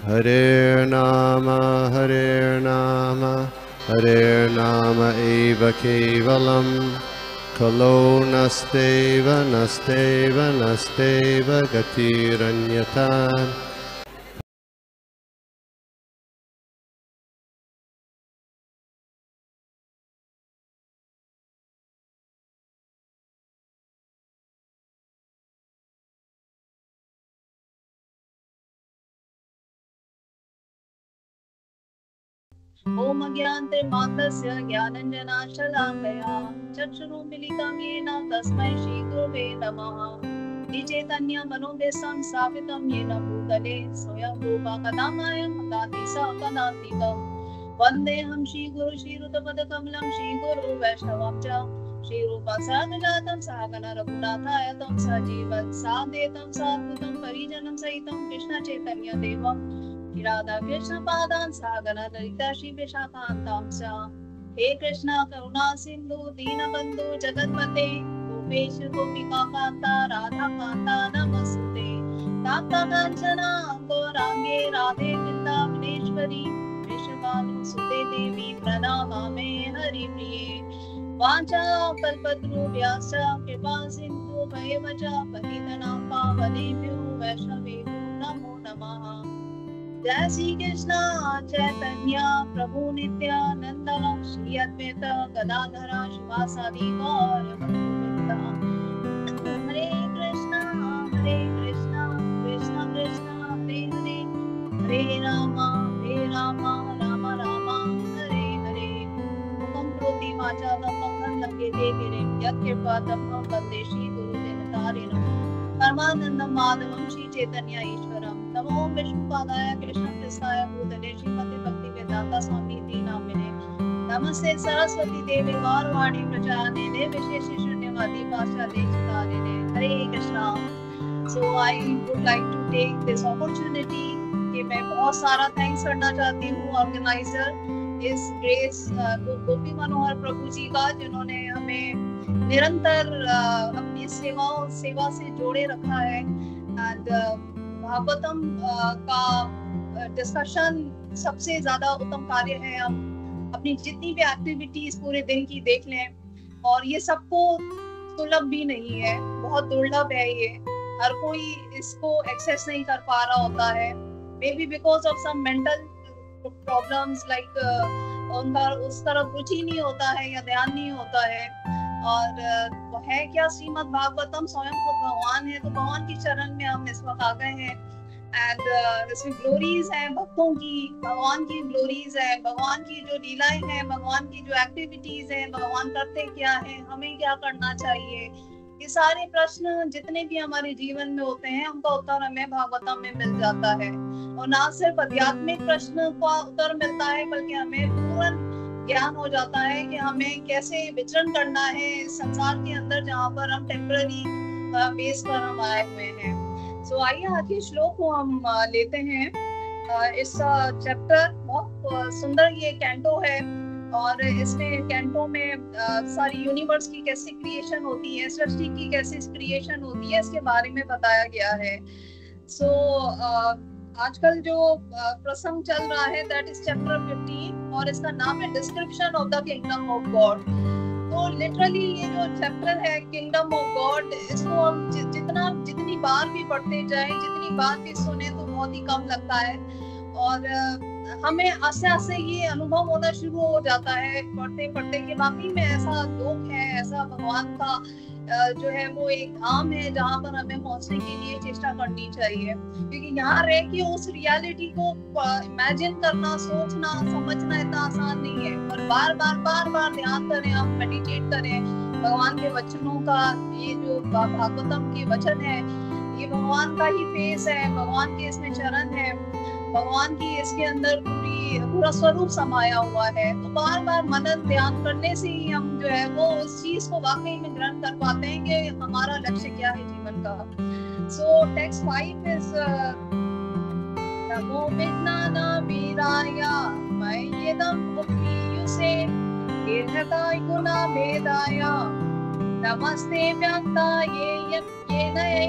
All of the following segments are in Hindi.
Hare Nama Hare Nama Eva Kevalam Kalo Nasteva Nasteva Nasteva Gatiranyata. ओम अज्ञानतिमिरान्धस्य ज्ञानाञ्जनशलाकया चक्षुरुन्मीलितं येन तस्मै श्रीगुरवे नमः। श्रीचैतन्यमनोभीष्टं स्थापितं येन भूतले स्वयं रूपा कदा मह्यं ददाति सपदान्तिकम्। वन्देऽहं श्रीगुरु श्रीयुतपदकमलं श्रीगुरु वैष्णवं च श्रीरूपसाग्रजातं सहगण रघुनाथाय तं सजीवं साद्वैतं साद्भुतं परिजनं सहितं कृष्णचैतन्यदेवं राधा कृष्ण पादान सागन ललिता श्री विशाखान्तांश। हे कृष्णा करुणा सिंधु दीनबंधु जगन्पते गोपेश गोपिका कांता राधा कांता नमस्ते। कांता कांचना गौरांगे राधे वृंदावनेश्वरी वृषभानुसुते देवी प्रणमामि हरिप्रिये। वाचा कल्पतरुभ्यश्च कृपा सिंधु भयवच पतितनां पावनेभ्यो वैष्णवेभ्यो नमो नमः। जय श्री कृष्ण चैतन्य प्रभु नित्यानंद श्री अद्वैत गदाधर शिवासादि गौर भक्तवृंद। हरे कृष्ण कृष्ण कृष्ण हरे हरे हरे राम राम राम हरे हरे। मुखं करोति वाचालं लंघयते गिरिं यत्कृपातमहं वन्दे श्रीगुरुदेवतारिणम्। परमानंदं माधवं श्री चैतन्य ईश्वरं नमो विष्णुपादाय कृष्णप्रेष्ठाय भूतले श्रीमते भक्तिवेदांत स्वामी नामिने। नमस्ते सरस्वती देवी गौरवाणी प्रचारिणे विशेष शून्यवादी पाश्चात्य चितारिणे। Hare Krishna. So I would like to take this opportunity कि मैं बहुत सारा थैंक्स करना चाहती हूँ ऑर्गेनाइजर इस ग्रेस गोपी मनोहर प्रभु जी का, जिन्होंने हमें निरंतर अपनी सेवा से जोड़े रखा है। एंड भागवतम का डिस्कशन सबसे ज्यादा उत्तम कार्य है। हम अपनी जितनी भी एक्टिविटीज पूरे दिन की देख लें, और ये सबको सुलभ भी नहीं है, बहुत दुर्लभ है। ये हर कोई इसको एक्सेस नहीं कर पा रहा होता है, maybe because of some mental problems, like उनका उस तरफ रुचि नहीं होता है या ध्यान नहीं होता है। और वो है क्या, श्रीमद् भागवतम स्वयं खुद भगवान है, तो भगवान की चरण में हम इस वक्त आ गए हैं। एंड इसमें ग्लोरीज हैं भक्तों की, भगवान की ग्लोरीज है, भगवान की जो लीलाएं हैं, भगवान की जो एक्टिविटीज हैं, भगवान करते क्या है, हमें क्या करना चाहिए, ये सारे प्रश्न जितने भी हमारे जीवन में होते हैं उनका उत्तर हमें भागवतम में मिल जाता है। और ना सिर्फ आध्यात्मिक प्रश्न का उत्तर मिलता है, बल्कि हमें पूर्ण ज्ञान हो जाता है कि हमें कैसे विचरण करना है इस संसार के अंदर, जहाँ पर हम टेम्पररी बेस पर हम आए हुए हैं। सो आइए आज के श्लोक को हम लेते हैं। इस चैप्टर बहुत सुंदर ये कैंटो है, और इसमें कैंटो में सारी यूनिवर्स की कैसे क्रिएशन होती है, सृष्टि की कैसे क्रिएशन होती है, इसके बारे में बताया गया है। सो आजकल जो प्रसंग चल रहा है दैट इज चैप्टर 15, और इसका नाम है description of the kingdom of God. तो लिटरली ये जो चैप्टर है किंगडम ऑफ गॉड, इसको हम जितनी बार भी पढ़ते जाएं, जितनी बार भी सुने तो बहुत ही कम लगता है। और हमें आस्ते आस्ते ये अनुभव होना शुरू हो जाता है पढ़ते पढ़ते कि वाकई में ऐसा लोक है, ऐसा भगवान का जो है वो एक धाम है जहाँ पर हमें पहुंचने के लिए चेष्टा करनी चाहिए। क्योंकि यहाँ रह के उस रियलिटी को इमेजिन करना, सोचना, समझना इतना आसान नहीं है। और बार बार ध्यान करें, हम मेडिटेट करें भगवान के वचनों का। ये जो भागवतम के वचन है, ये भगवान का ही फेस है, भगवान के इसमें चरण है, भगवान की इसके अंदर पूरा स्वरूप समाया हुआ है। तो बार बार मनन ध्यान करने से ही हम जो है वो उस चीज को वाकई में ग्रहण कर पाते हैं कि हमारा लक्ष्य क्या है जीवन का। सो टेक्स्ट 5 इज नमो विज्ञानावीराय मय्येदं उपीयुषे कीर्तकाय गुणाभेदाय नमस्ते व्याक्ताये येनये।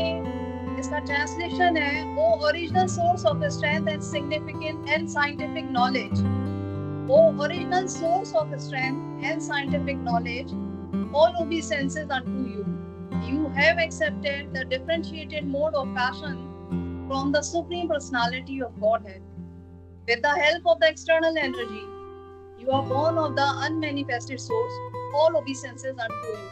इस इसका ट्रांसलेशन है, O original source of strength and significant and scientific knowledge, O original source of strength and scientific knowledge, all obeisances unto you. You have accepted the differentiated mode of passion from the Supreme Personality of Godhead. With the help of the external energy, you are born of the unmanifested source. All obeisances unto you.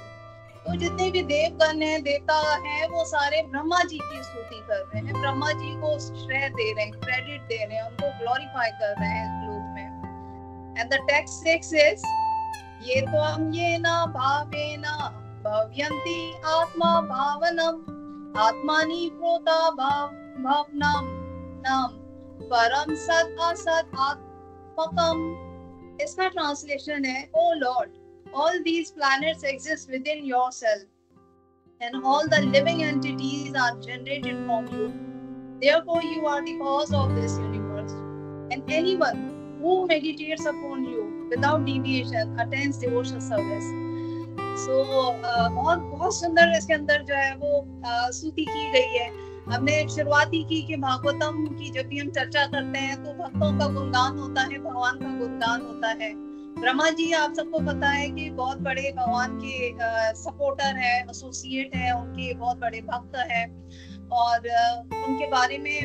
तो जितने भी देवगण हैं, देवता हैं, वो सारे ब्रह्मा जी की स्तुति कर रहे हैं, ब्रह्मा जी को श्रेय दे रहे हैं, क्रेडिट दे रहे हैं, उनको ग्लोरीफाई कर रहे हैं इस लोक में. And the text 6 is ये त्वं येन भावेन भव्यन्ति आत्मा भावनम आत्मानि प्रोता भावनम नाम परम सद असद आत्मकम. इसका ट्रांसलेशन है, ओ Lord, all these planets exist within yourself and all the living entities are generated from you. Therefore you are the cause of this universe, and anyone who meditates upon you without deviation attains devotional service. So बहुत सुंदर इसके अंदर जो है वो स्तुति की गई है. हमने शुरुआत ही की कि भागवतम की जब भी हम चर्चा करते हैं तो भक्तों का गुणगान होता है, भगवान का गुणगान होता है. ब्रह्मा जी आप सबको पता है कि बहुत बड़े भगवान के सपोर्टर है, एसोसिएट है, उनके बहुत बड़े भक्त है. और उनके बारे में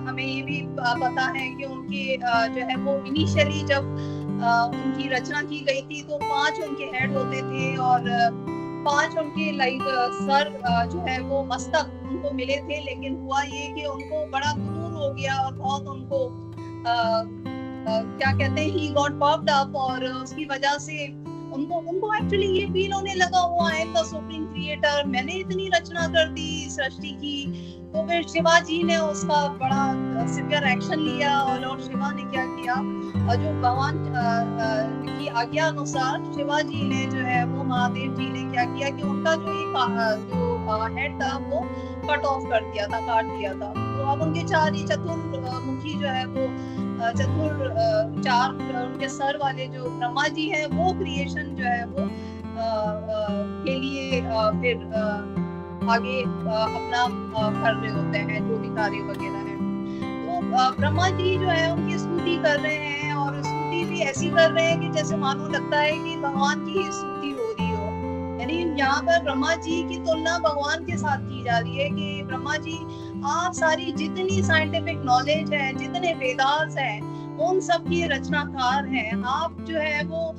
हमें ये भी पता है कि उनके जो है वो इनिशियली जब उनकी रचना की गई थी तो 5 उनके हेड होते थे और 5 उनके लाइक सर जो है वो मस्तक उनको मिले थे. लेकिन हुआ ये कि उनको बड़ा गुरूर हो गया और बहुत उनको क्या कहते हैं, ही गॉट पॉप्ड अप, और उसकी वजह से उनको एक्चुअली ये फील होने लगा, वो I am the supreme creator, मैंने इतनी रचना कर दी सृष्टि की. तो फिर शिवाजी ने उसका बड़ा सिवियर एक्शन लिया और लॉर्ड शिवा ने क्या किया, और जो भगवान की आज्ञा अनुसार शिवाजी ने जो है वो महादेव जी ने क्या किया कि उनका जो हेड था वो कट ऑफ कर दिया था, काट दिया था. तो अब उनके चतुर्मुखी जो है वो चार उनके सर वाले जो ब्रह्मा जी हैं वो क्रिएशन जो है वो के लिए फिर आगे अपना कर रहे होते हैं जो भी कार्य वगैरह है. तो ब्रह्मा जी जो है उनकी स्तुति कर रहे हैं और स्तुति भी ऐसी कर रहे हैं कि जैसे मानो लगता है कि भगवान की ही स्तुति हो रही हो. यानी यहाँ पर ब्रह्मा जी की तुलना भगवान के साथ की जा रही है कि ब्रह्मा जी आप सारी जितनी साइंटिफिक नॉलेज है, जितने वेदास हैं, उन सब की रचनाकार हैं. आप जो है वो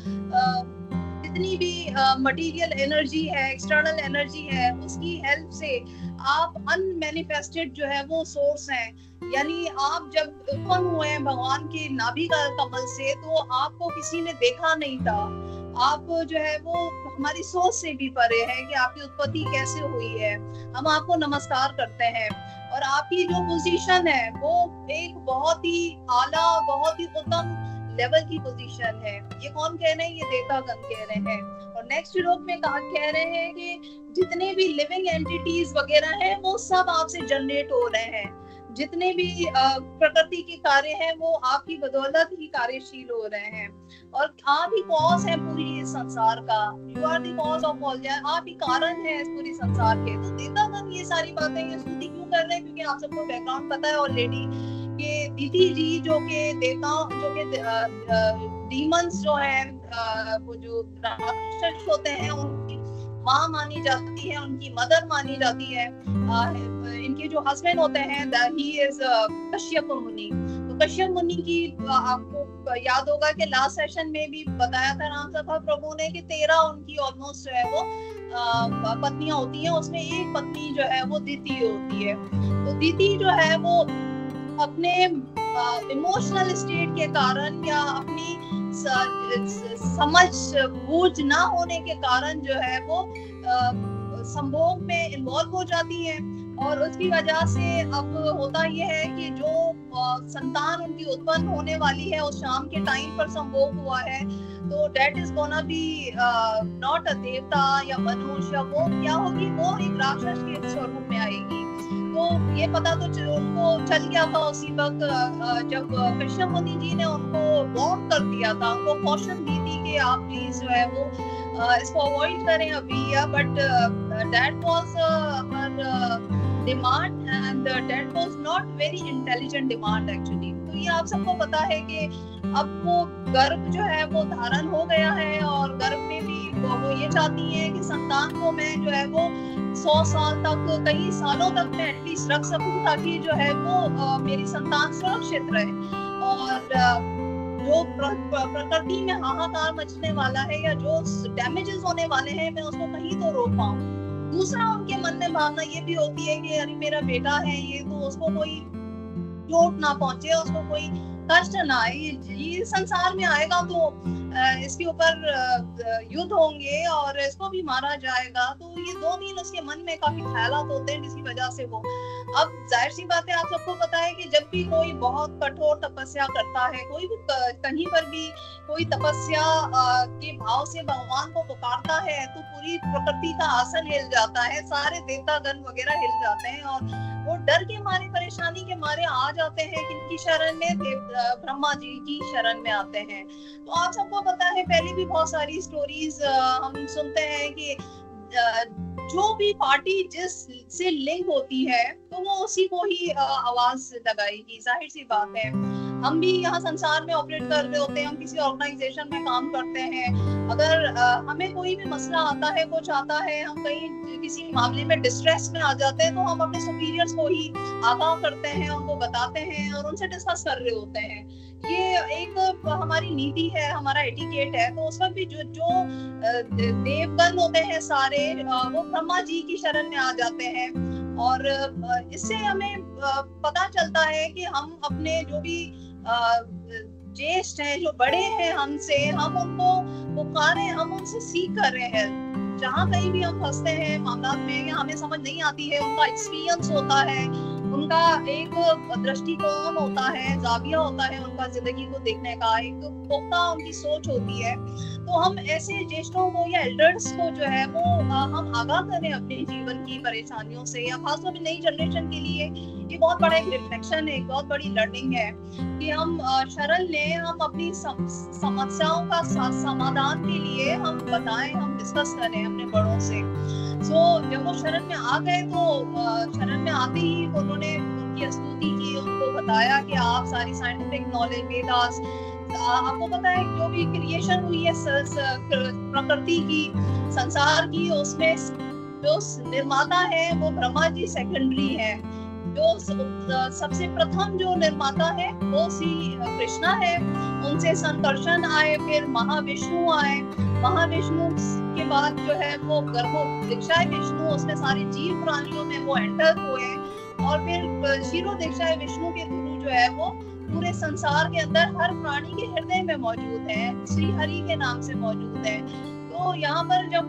जितनी भी मटेरियल एनर्जी है, एक्सटर्नल एनर्जी है, उसकी हेल्प से आप अनमैनिफेस्टेड जो है वो सोर्स हैं. यानी आप जब उत्पन्न हुए हैं भगवान के नाभि का कमल से तो आपको किसी ने देखा नहीं था. आप जो है वो हमारी सोच से भी परे है कि आपकी उत्पत्ति कैसे हुई है. हम आपको नमस्कार करते हैं और आपकी जो पोजीशन है वो एक बहुत ही आला, बहुत ही उत्तम लेवल की पोजीशन है. ये कौन कह रहे हैं? ये देवतागण कह रहे हैं. और नेक्स्ट श्लोक में कह रहे हैं कि जितने भी लिविंग एंटिटीज वगैरह हैं वो सब आपसे जनरेट हो रहे हैं. जितने भी प्रकृति के कार्य हैं वो आपकी बदौलत ही कार्यशील हो रहे हैं और आप ही कॉज है पूरी संसार का. You are the cause of all. आप ही कारण है इस पूरी संसार के. तो देवतागण ये सारी बातें ये स्तुति क्यों कर रहे हैं? क्योंकि आप सबको बैकग्राउंड पता है ऑलरेडी कि दीति जी जो के देवताओं जो के डीमंस जो हैं वो जो राक्षस होते हैं उनकी माँ मानी जाती है, उनकी मदर मानी जाती है. इनके जो हस्बैंड होते हैं ही इज कश्यप मुनि. तो कश्यप मुनि की आपको याद होगा कि लास्ट सेशन में भी बताया था राम सभा प्रभु ने कि 13 उनकी ऑलमोस्ट जो है वो पत्नियां होती हैं. उसमें एक पत्नी जो है वो दीति होती है. तो दीति जो है वो अपने इमोशनल स्टेट के कारण या अपनी समझ बूझ ना होने के कारण जो है वो संभोग में इन्वॉल्व हो जाती है और उसकी वजह से अब होता यह है कि जो संतान उनकी उत्पन्न होने वाली है उस शाम के टाइम पर संभोग हुआ है तो that is gonna be not a देवता या मनुष्य. वो क्या होगी? वो एक राक्षस के स्वरूप में आएगी. तो ये पता तो उनको चल गया था उसी वक्त जब कश्यप मुनि जी ने उनको वार्न कर दिया था, उनको कॉशन दी थी कि आप प्लीज जो है वो इसको अवॉइड करें अभी. But that was her demand and that was not very intelligent demand actually. तो ये आप सबको पता है कि अब वो गर्भ जो है वो धारण हो गया है और गर्भ में भी वो ये चाहती है कि संतान को मैं जो है वो 100 साल तक, कई सालों तक मैं एटलीस्ट रख सकूं ताकि जो है वो मेरी संतान सुरक्षित रहे। और जो प्रकृति में हाहाकार मचने वाला है या जो डैमेजेस होने वाले हैं मैं उसको कहीं तो रोक पाऊं। दूसरा उनके मन में भावना ये भी होती है कि अरे मेरा बेटा है ये, तो उसको कोई चोट ना पहुंचे, उसको कोई कष्ट ना आए। ये संसार में आएगा तो इसके ऊपर युद्ध होंगे और इसको भी मारा जाएगा। तो ये 2-3 उसके मन में काफी ख्यालात होते हैं जिसकी वजह से वो, अब जाहिर सी बात है आप सबको पता है कि जब भी कोई बहुत कठोर तपस्या करता है, कोई भी कहीं पर भी कोई तपस्या के भाव से भगवान को पुकारता है तो पूरी प्रकृति का आसन हिल जाता है, सारे देवतागण वगैरह हिल जाते हैं और वो डर के मारे, परेशानी के मारे आ जाते हैं किनकी शरण में, ब्रह्मा जी की शरण में आते हैं। तो आप सबको पता है पहले भी बहुत सारी स्टोरीज हम सुनते हैं कि जो भी पार्टी जिस से लिंक होती है तो वो उसी को ही आवाज लगाएगी। जाहिर सी बात है हम भी यहाँ संसार में ऑपरेट कर रहे होते हैं, हम किसी ऑर्गेनाइजेशन में काम करते हैं, अगर हमें कोई भी मसला आता है, कुछ आता है, हम कहीं किसी मामले में डिस्ट्रेस में आ जाते हैं तो हम अपने सुपीरियर्स को ही आगाह करते हैं, उनको बताते हैं और उनसे डिस्कस कर रहे होते हैं। ये एक हमारी नीति है, हमारा एटिकेट है। तो उस वक्त भी जो देवगण होते हैं सारे वो ब्रह्मा जी की शरण में आ जाते हैं और इससे हमें पता चलता है कि हम अपने जो भी ज्येष्ठ हैं, जो बड़े हैं हमसे, हम उनको पुकारें, हम उनसे सीख कर रहे हैं। जहाँ कहीं भी हम फंसते हैं मामला में या हमें समझ नहीं आती है, उनका एक्सपीरियंस होता है, उनका एक दृष्टिकोण होता है, जाविया होता है उनका जिंदगी को देखने का, एक पुख्ता उनकी सोच होती है। तो हम ऐसे ज्येष्ठों को या एल्डर्स को जो है वो हम आगाह करें अपने जीवन की परेशानियों से, या खासतौर पर नई जनरेशन के लिए ये बहुत बड़ा एक रिफ्लेक्शन है, एक बहुत बड़ी लर्निंग है कि हम शरण लें, हम अपनी समस्याओं का समाधान के लिए हम बताएं, हम डिस्कस करें अपने बड़ों से। जब वो शरण में आ गए तो शरण में आते ही उन्होंने उनकी स्तुति की, उनको बताया कि आप सारी साइंटिफिक नॉलेज, वेदास, आपको पता है जो भी क्रिएशन हुई है प्रकृति की, संसार की, उसमें जो निर्माता है वो ब्रह्मा जी सेकेंडरी है। जो सबसे प्रथम जो निर्माता है वो श्री कृष्णा है, उनसे संकर्षण आए, फिर महाविष्णु आए, महाविष्णु के बाद जो है वो गर्भो दीक्षाय विष्णु, उसमें सारे जीव प्राणियों में वो एंटर हुए और फिर क्षीरो दीक्षाय विष्णु के थ्रू जो है वो पूरे संसार के अंदर हर प्राणी के हृदय में मौजूद है, श्री हरि के नाम से मौजूद है। तो यहाँ पर जब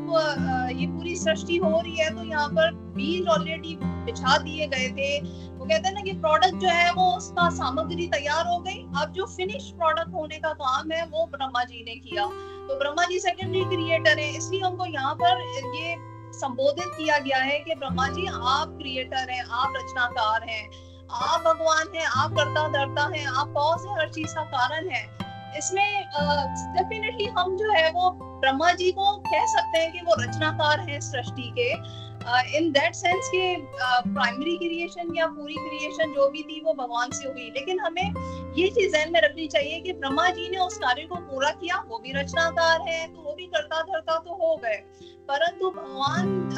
ये पूरी सृष्टि हो रही है तो यहाँ पर बीज ऑलरेडी बिछा दिए गए थे। वो कहते हैं ना कि प्रोडक्ट जो है वो उसका सामग्री तैयार हो गई, अब जो फिनिश प्रोडक्ट होने का काम है वो ब्रह्मा जी ने किया। तो ब्रह्मा जी सेकेंडरी क्रिएटर है, इसलिए उनको यहाँ पर ये संबोधित किया गया है कि ब्रह्मा जी आप क्रिएटर हैं, आप रचनाकार हैं, आप भगवान हैं, आप कर्ता धर्ता हैं, आप कौन से हर चीज का कारण है। इसमें डेफिनेटली हम जो है वो ब्रह्मा जी को कह सकते हैं कि वो रचनाकार हैं सृष्टि के, इन दैट सेंस के प्राइमरी क्रिएशन या पूरी क्रिएशन जो भी थी वो भगवान से हुई। लेकिन हमें ये चीज ध्यान में रखनी चाहिए कि ब्रह्मा जी ने उस कार्य को पूरा किया, वो भी रचनाकार है तो वो भी कर्ता धर्ता तो हो गए, परंतु भगवान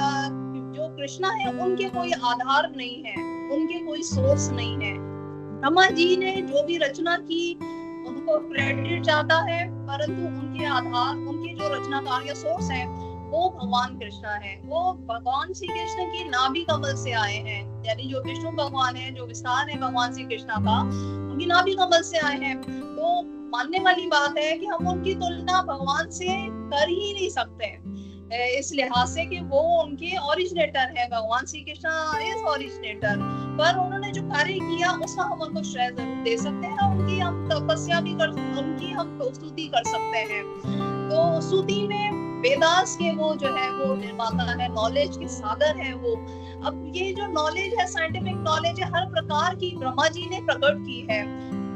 जो कृष्णा है उनके कोई आधार नहीं है, उनके कोई सोर्स नहीं है। ब्रह्मा जी ने जो भी रचना की उनको क्रेडिट जाता है, परंतु उनके आधार, उनके जो रचनाकार या सोर्स है वो भगवान कृष्णा है। वो भगवान श्री कृष्ण की नाभि कमल से आए हैं, यानी जो विष्णु भगवान है, जो विस्तार है भगवान श्री कृष्णा का, उनकी नाभि कमल से आए हैं। तो मानने वाली बात है कि हम उनकी तुलना भगवान से कर ही नहीं सकते इस लिहाज से कि वो उनके ओरिजिनेटर है, भगवान श्री कृष्ण इज ओरिजिनेटर। पर उन्होंने जो कार्य किया उसका हम उनको श्रेय जरूर दे सकते हैं, उनकी हम तपस्या भी कर, उनकी हम स्तुति कर सकते हैं। तो स्तुति में वेदास के वो जो है वो निर्माता है, नॉलेज के सागर है वो। अब ये जो नॉलेज है, साइंटिफिक नॉलेज है, हर प्रकार की ब्रह्मा जी ने प्रकट की है।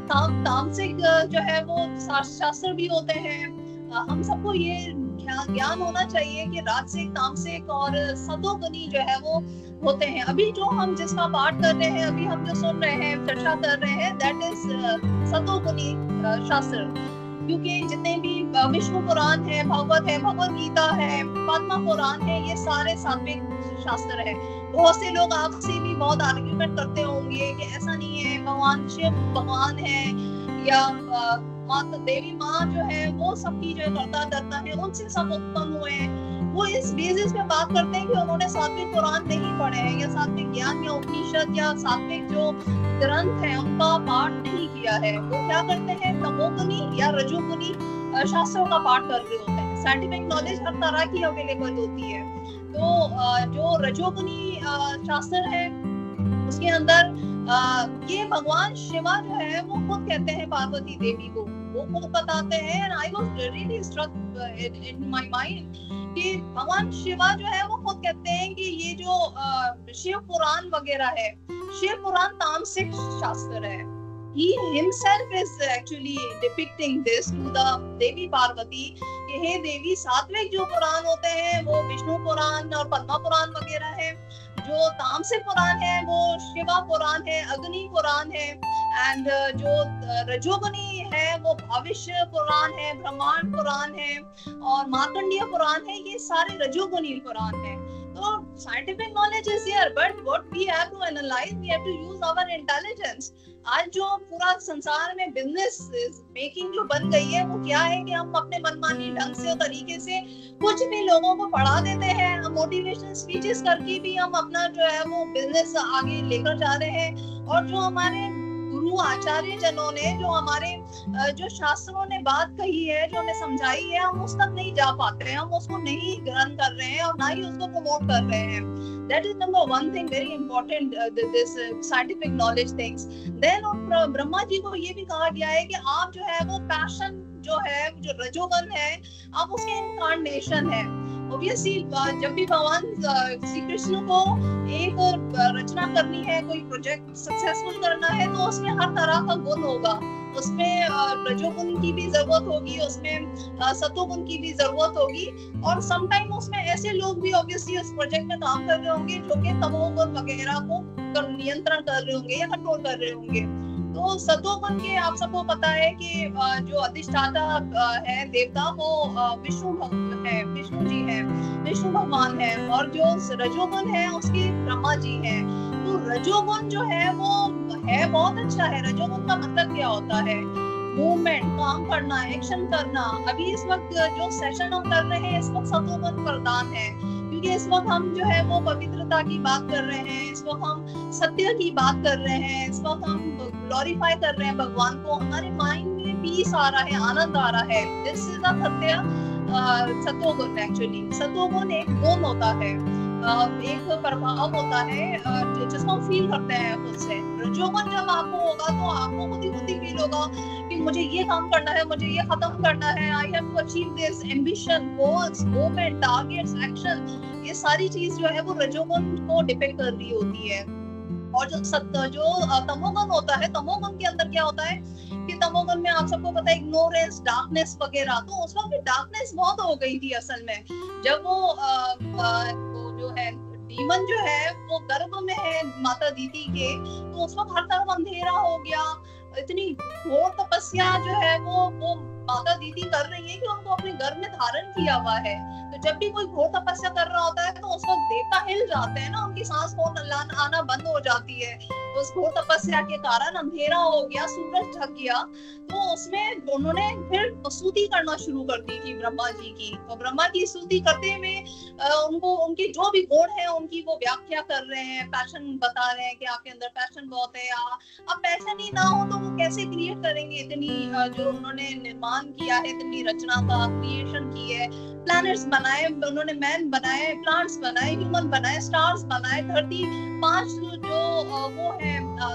तामसिक जो है वो शास्त्र भी होते हैं, हम सबको ये ज्ञान होना चाहिए कि राजसिक, तामसिक और सतोगुनी जो है वो होते हैं। अभी जो हम जिसका पाठ कर रहे हैं, अभी हम जो सुन रहे हैं, चर्चा कर रहे हैं, दैट इज सतोगुनी शास्त्र। क्योंकि जितने भी विष्णु पुराण है, भगवत है, भगवत गीता है, पद्म पुराण है, ये सारे सात्विक शास्त्र है। बहुत से लोग आपसे भी बहुत आर्ग्यूमेंट करते होंगे कि ऐसा नहीं है, भगवान शिव भगवान है या माता देवी माँ जो है वो सबकी जो करता धरता है, उनसे सब उत्पन्न हुए हैं। वो इस बेसिस पे बात करते हैं कि उन्होंने सात्विक पुराण नहीं पढ़े हैं या सात्विक ज्ञान या उपनिषद या सात्विक जो ग्रंथ है उनका पाठ नहीं किया है। वो क्या करते हैं, तमोगुनी या रजोगुनी शास्त्रों का पाठ कर रहे होते हैं। साइंटिफिक नॉलेज हर तरह की अवेलेबल होती है। तो जो रजोगुनी शास्त्र है उसके अंदर ये भगवान शिवा जो है वो खुद कहते हैं पार्वती देवी को, वो खुद बताते हैं। And I was really struck in my mind कि भगवान शिवा जो है वो खुद कहते हैं कि ये जो शिव पुराण वगैरह है, शिव पुराण तामसिक शास्त्र है। He himself is actually depicting this to the देवी पार्वती कि हे देवी, सात्विक जो पुराण होते हैं वो विष्णु पुराण और पद्मा पुराण वगैरह है। जो तामसिक पुराण है वो शिवा पुराण है, अग्नि पुराण है। एंड जो रजोगुनी है वो भविष्य पुराण है, ब्रह्मांड पुराण है और मार्कंडेय पुराण है। ये सारे रजोगुनी पुराण है। तो scientific knowledge is here, but what we have to analyze, we have to use our intelligence. आज जो पूरा संसार में बिजनेस मेकिंग जो बन गई है वो क्या है कि हम अपने मनमानी ढंग से तरीके से कुछ भी लोगों को पढ़ा देते हैं। मोटिवेशनल स्पीचेस करके भी हम अपना जो है वो बिजनेस आगे लेकर जा रहे हैं। और जो हमारे गुरु आचार्य जनों ने, जो हमारे जो शास्त्रों ने बात कही है, जो हमें समझाई है, हम उस तक नहीं जा पाते हैं, हम उसको नहीं ग्रहण कर रहे हैं और ना ही उसको प्रमोट कर रहे हैं। That is number one thing, very important, this scientific knowledge things. Then Brahma ji को ये भी कहा गया है कि आप जो है वो पैशन जो है, जो रजोगुण है, आप उसके इनकार्नेशन है। Obviously, जब भी भगवान श्री कृष्ण को एक रचना करनी है, कोई प्रोजेक्ट सक्सेसफुल करना है, तो उसमें हर तरह का गुण होगा। उसमें रजोगुण की भी जरूरत होगी, उसमें सतोगुण की भी जरूरत होगी। और समटाइम उसमें ऐसे लोग भी ऑब्वियसली उस प्रोजेक्ट में काम कर रहे होंगे जो कि तमोगुण वगैरह को नियंत्रण कर रहे होंगे या कंट्रोल कर रहे होंगे। तो सतोगुण के आप सबको पता है कि जो अधिष्ठाता है देवता वो विष्णु है, विष्णु जी है, विष्णु भगवान है। और जो रजोगुण है उसके ब्रह्मा जी है। तो रजोगुण जो है वो है बहुत अच्छा है। रजोगुण का मतलब क्या होता है? मूवमेंट, काम करना, एक्शन करना। अभी इस वक्त जो सेशन हम कर रहे हैं इस वक्त सतोगुण प्रधान है, क्योंकि इस वक्त हम जो है वो पवित्रता की बात कर रहे हैं, इस वक्त हम सत्य की बात कर रहे हैं, इस वक्त हम ग्लोरीफाई कर रहे हैं भगवान को। हमारे माइंड में पीस आ रहा है, आनंद आ रहा है। दिस इज द सत्य सतोगुण। एक्चुअली सतोगुण एक गुण होता है, एक प्रभाव होता है जिसको हम फील करते हैं खुद से। रजोगुण जब आपको होगा तो आपको खुद ही फील होगा कि मुझे ये काम करना है, मुझे ये खत्म करना है, I have to achieve this, ambition, goals, movement, targets, action, ये सारी चीज जो है वो रजोगुण को डिपेंड कर रही होती है। और जो तमोगुण होता है, तमोगुण के अंदर क्या होता है कि तमोगुण में आप सबको पता है इग्नोरेंस, डार्कनेस वगैरह। तो उस वक्त डार्कनेस बहुत हो गई थी असल में, जब वो जो है डीमन जो है वो गर्भ में है माता दीदी के, तो उस वक्त हर तरफ अंधेरा हो गया। इतनी घोर तपस्या जो है वो माता दीदी कर रही है कि उनको अपने गर्भ में धारण किया हुआ है। तो जब भी कोई घोर तपस्या कर रहा होता है तो उस वक्त देवता हिल जाते हैं ना, उनकी सांस आना बंद हो जाती है। तो उस घोर तपस्या के कारण अंधेरा हो गया, सूरज ढक गया। तो उसमें उन्होंने फिर स्तुति करना शुरू कर दी थी ब्रह्मा जी की। तो ब्रह्मा की स्तुति करते हुए उनको उनके जो भी गुण है उनकी वो व्याख्या कर रहे हैं, पैशन बता रहे हैं कि आपके अंदर पैशन बहुत है। अब पैशन ही ना हो तो वो कैसे क्रिएट करेंगे? इतनी जो उन्होंने निर्माण किया है, इतनी रचना का क्रिएशन की है, प्लैनेट्स बनाए उन्होंने, मैन बनाए, प्लांट्स बनाए, ह्यूमन बनाए, स्टार्स बनाए, धरती, 5 जो वो है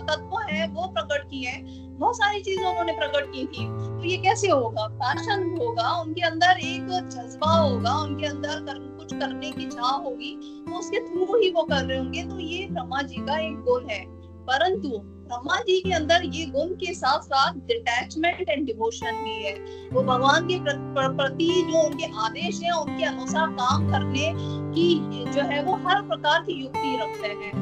तत्व है वो प्रकट किए, बहुत सारी चीजें उन्होंने प्रकट की थी। तो ये कैसे होगा? पैशन होगा, उनके अंदर एक जज्बा होगा, उनके अंदर कुछ करने की चाह होगी, तो उसके थ्रू ही वो कर रहे होंगे। तो ये ब्रह्मा जी का एक गुण है। परंतु ब्रह्मा जी के अंदर ये गुण के साथ साथ डिटैचमेंट एंड डिवोशन भी है। वो भगवान के प्रति जो उनके आदेश हैं उनके अनुसार काम करने की जो है वो हर प्रकार की युक्ति रखते हैं।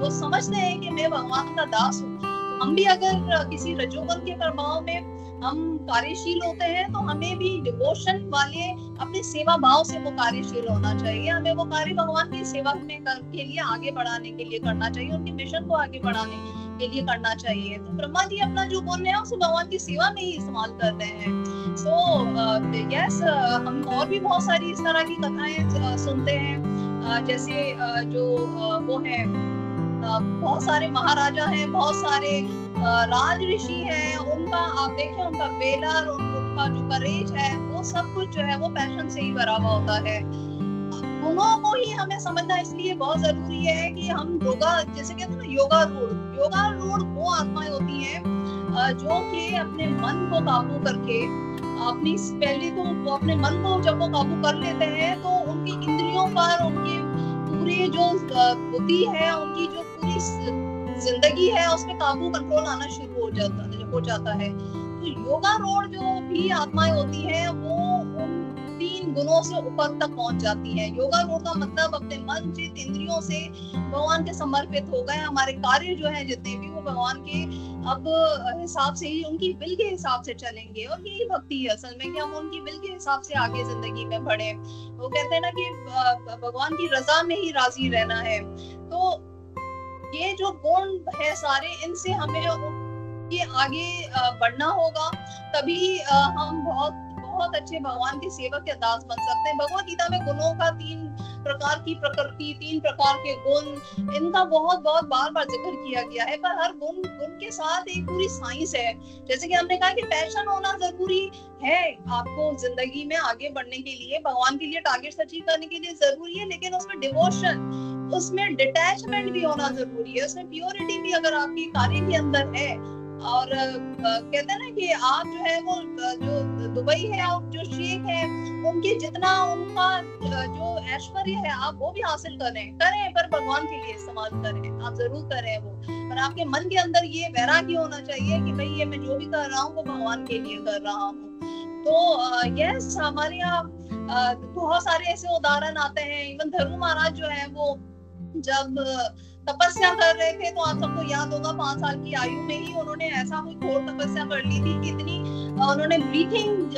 वो समझते हैं कि मैं भगवान का दास हूँ। हम भी अगर किसी रजोगुण के प्रभाव में हम कार्यशील होते हैं तो हमें भी डिवोशन वाले अपने सेवा भाव से वो कार्यशील होना चाहिए। हमें वो कार्य भगवान की सेवा में के लिए आगे बढ़ाने के लिए करना चाहिए, उनके मिशन को आगे बढ़ाने के लिए करना चाहिए। तो ब्रह्मा जी अपना जो गुण है उसे भगवान की सेवा में ही इस्तेमाल कर रहे हैं। सो यस, हम और भी बहुत सारी इस तरह की कथाएं सुनते हैं। जैसे जो वो है, बहुत सारे महाराजा हैं, बहुत सारे राज ऋषि हैं, उनका आप देखें उनका वेलर, उनका जो करेज है वो सब कुछ जो है वो पैशन से ही भरा हुआ होता है। गुणों को ही हमें समझना इसलिए बहुत जरूरी है कि हम योगा, जैसे कहते हैं ना योगारूढ़ वो आत्माएं होती हैं जो कि अपने मन को काबू करके अपनी पहले तो वो अपने मन को जब वो काबू कर लेते हैं तो उनकी इंद्रियों पर, उनके पूरे जो बुद्धि है, उनकी जो पूरी जिंदगी है उसमें काबू कंट्रोल आना शुरू हो जाता है। तो योगारूढ़ जो भी आत्माएं होती हैं वो उन 3 गुणों से ऊपर तक पहुंच जाती हैं। योगारूढ़ का मतलब अपने मन, चित्त, इंद्रियों से भगवान के समर्पित हो गए। हमारे कार्य जो है जितने भी वो भगवान के अब हिसाब से ही, उनकी विल के हिसाब से चलेंगे। और यही भक्ति है असल में, कि हम उनकी विल के हिसाब से आगे जिंदगी में बढ़े। वो कहते हैं ना कि भगवान की रजा में ही राजी रहना है। तो ये जो गुण है सारे, इनसे हमें ये आगे बढ़ना होगा, तभी हम बहुत अच्छे भगवान के सेवक या दास बन सकते हैं। भगवद गीता में गुणों का 3 प्रकार की प्रकृति, 3 प्रकार के गुण, इनका बहुत बार जिक्र किया गया है। पर हर गुण के साथ एक पूरी साइंस है। जैसे कि हमने कहा कि पैशन होना जरूरी है आपको जिंदगी में आगे बढ़ने के लिए, भगवान के लिए टारगेट अचीव करने के लिए जरूरी है, लेकिन उसमें डिवोशन, उसमें डिटैचमेंट भी होना जरूरी है, उसमें प्योरिटी भी अगर आपके कार्य के अंदर है। और कहते हैं ना कि आप जो है वो जो दुबई है और जो शेख है, उनके जितना उनका जो ऐश्वर्य है आप वो भी हासिल करें, पर भगवान के लिए इस्तेमाल करें, आप जरूर करें वो। पर आपके मन के अंदर ये वैराग्य होना चाहिए कि भाई ये मैं जो भी कर रहा हूँ वो भगवान के लिए कर रहा हूँ। तो यस, हमारे यहाँ बहुत सारे ऐसे उदाहरण आते हैं। इवन धर्म महाराज जो है वो जब तपस्या कर रहे थे तो आप सबको याद होगा 5 साल की आयु में ही उन्होंने ऐसा कोई घोर तपस्या कर ली थी कि इतनी उन्होंने ब्रीथिंग,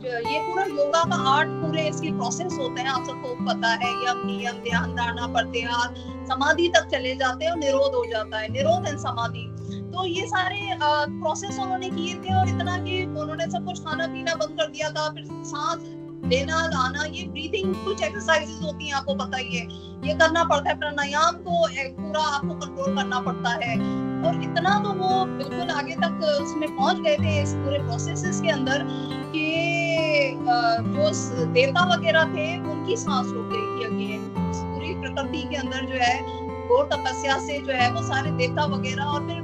ये पूरा योगा का आर्ट, पूरे इसके प्रोसेस होते हैं, आप सबको पता है। यम नियम ध्यान धारणा प्रत्याहार, समाधि तक चले जाते हैं और निरोध हो जाता है, निरोध एंड समाधि। तो ये सारे प्रोसेस उन्होंने किए थे, और इतना कि उन्होंने सब कुछ खाना पीना बंद कर दिया था, फिर सांस लेना लाना, ये ब्रीथिंग कुछ एक्सरसाइजेस होती हैं, आपको पता ही है, ये करना पड़ता है। प्राणायाम को पूरा आपको कंट्रोल करना पड़ता है। और इतना तो वो बिल्कुल आगे तक उसमें पहुंच गए थे इस पूरे प्रोसेसेस के अंदर कि जो देवता वगैरह थे उनकी सांस रुक गई थी अगेन। पूरी प्रकृति के अंदर जो है घोर तपस्या से जो है वो सारे देवता वगैरह, और फिर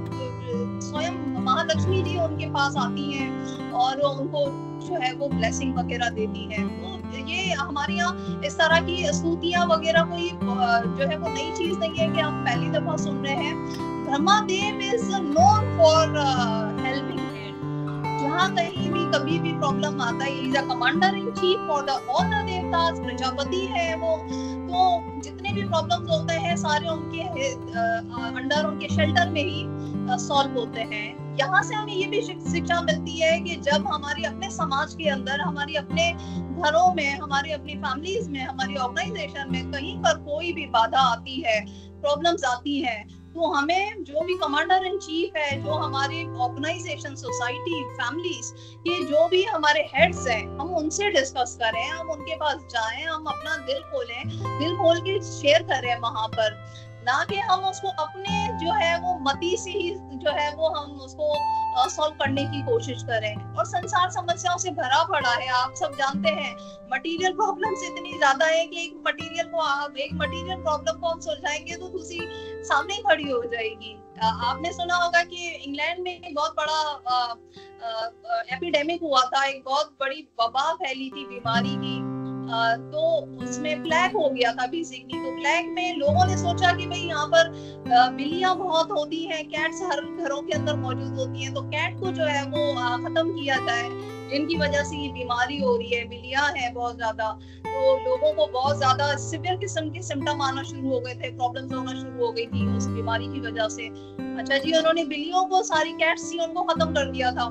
स्वयं महालक्ष्मी जी उनके पास आती हैं और उनको जो है वो ब्लेसिंग वगैरह देती है। तो ये हमारे यहाँ इस तरह की स्तुतियां वगैरह कोई जो है वो नई चीज नहीं है कि हम पहली दफा सुन रहे हैं। Brahmadev is known for helping hand. जहाँ कहीं भी कभी भी प्रॉब्लम आता है, is a commander in chief for the all the देवतास, प्रजापति है वो। तो जितने भी प्रॉब्लम्स होते हैं सारे उनके अंडर, उनके शेल्टर में ही सॉल्व होते हैं। यहाँ से हमें ये भी शिक्षा मिलती है कि जब हमारी अपने समाज के अंदर, हमारी अपने घरों में, हमारी अपनी फैमिलीज में, हमारी ऑर्गेनाइजेशन में कहीं पर कोई भी बाधा आती है, प्रॉब्लम्स आती हैं, तो हमें जो भी कमांडर इन चीफ है, जो हमारी ऑर्गेनाइजेशन, सोसाइटी, फैमिलीज के जो भी हमारे हेड्स हैं, हम उनसे डिस्कस करें, हम उनके पास जाएं, हम अपना दिल खोल के शेयर करें वहां पर, ना कि हम उसको अपने जो है वो मति से ही जो है वो हम उसको सॉल्व करने की कोशिश करें। और संसार समस्याओं से भरा पड़ा है, आप सब जानते हैं। मटेरियल प्रॉब्लम्स इतनी ज्यादा है कि एक मटेरियल प्रॉब्लम को हम सुलझाएंगे तो दूसरी सामने खड़ी हो जाएगी। आपने सुना होगा कि इंग्लैंड में एक बहुत बड़ा एपिडेमिक हुआ था, एक बहुत बड़ी वबा फैली थी बीमारी की, तो उसमें प्लेग हो गया था बेसिकली। तो प्लेग में लोगों ने सोचा कि भाई यहाँ पर बिल्लियां बहुत होती हैं, कैट्स हर घरों के अंदर मौजूद होती हैं, तो कैट को जो है वो खत्म किया जाए, जिनकी वजह से ये बीमारी हो रही है, बिल्लियां हैं बहुत ज्यादा। तो लोगों को बहुत ज्यादा सिवियर किस्म के सिम्टम आना शुरू हो गए थे, प्रॉब्लम्स होना शुरू हो गई थी उस बीमारी की वजह से। अच्छा जी, उन्होंने बिल्लियों को, सारी कैट्स थी उनको खत्म कर दिया था।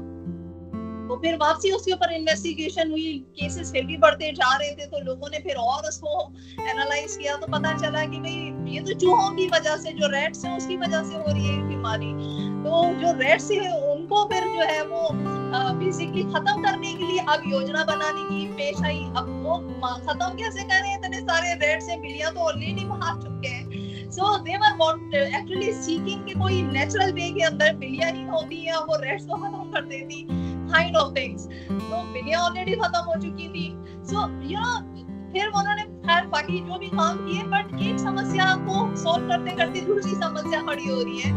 तो फिर वापसी उसके ऊपर इन्वेस्टिगेशन हुई, केसेस फिर भी बढ़ते जा रहे थे, तो लोगों ने फिर और उसको एनालाइज किया, तो पता चला कि भाई ये तो चूहों की वजह से, जो रेट्स हैं उसकी वजह से हो रही है बीमारी। तो जो रेट्स है उनको फिर जो है वो बेसिकली खत्म करने के लिए अब योजना बनाने की पेश आई। अब वो खत्म कैसे करें, इतने सारे रेट्स हैं, बिल्लियां तो ऑलरेडी मार चुके हैं। So they were actually seeking कि कोई नेचुरल वे के अंदर बिल्लियां ही होती हैं, वो रेट्स को खत्म कर देती, kind of things। तो बिल्लियां ऑलरेडी खत्म हो चुकी थी। So you know, फिर उन्होंने खैर बाकी जो भी काम किए, बट एक समस्या को सॉल्व करते करते दूसरी समस्या खड़ी हो रही है।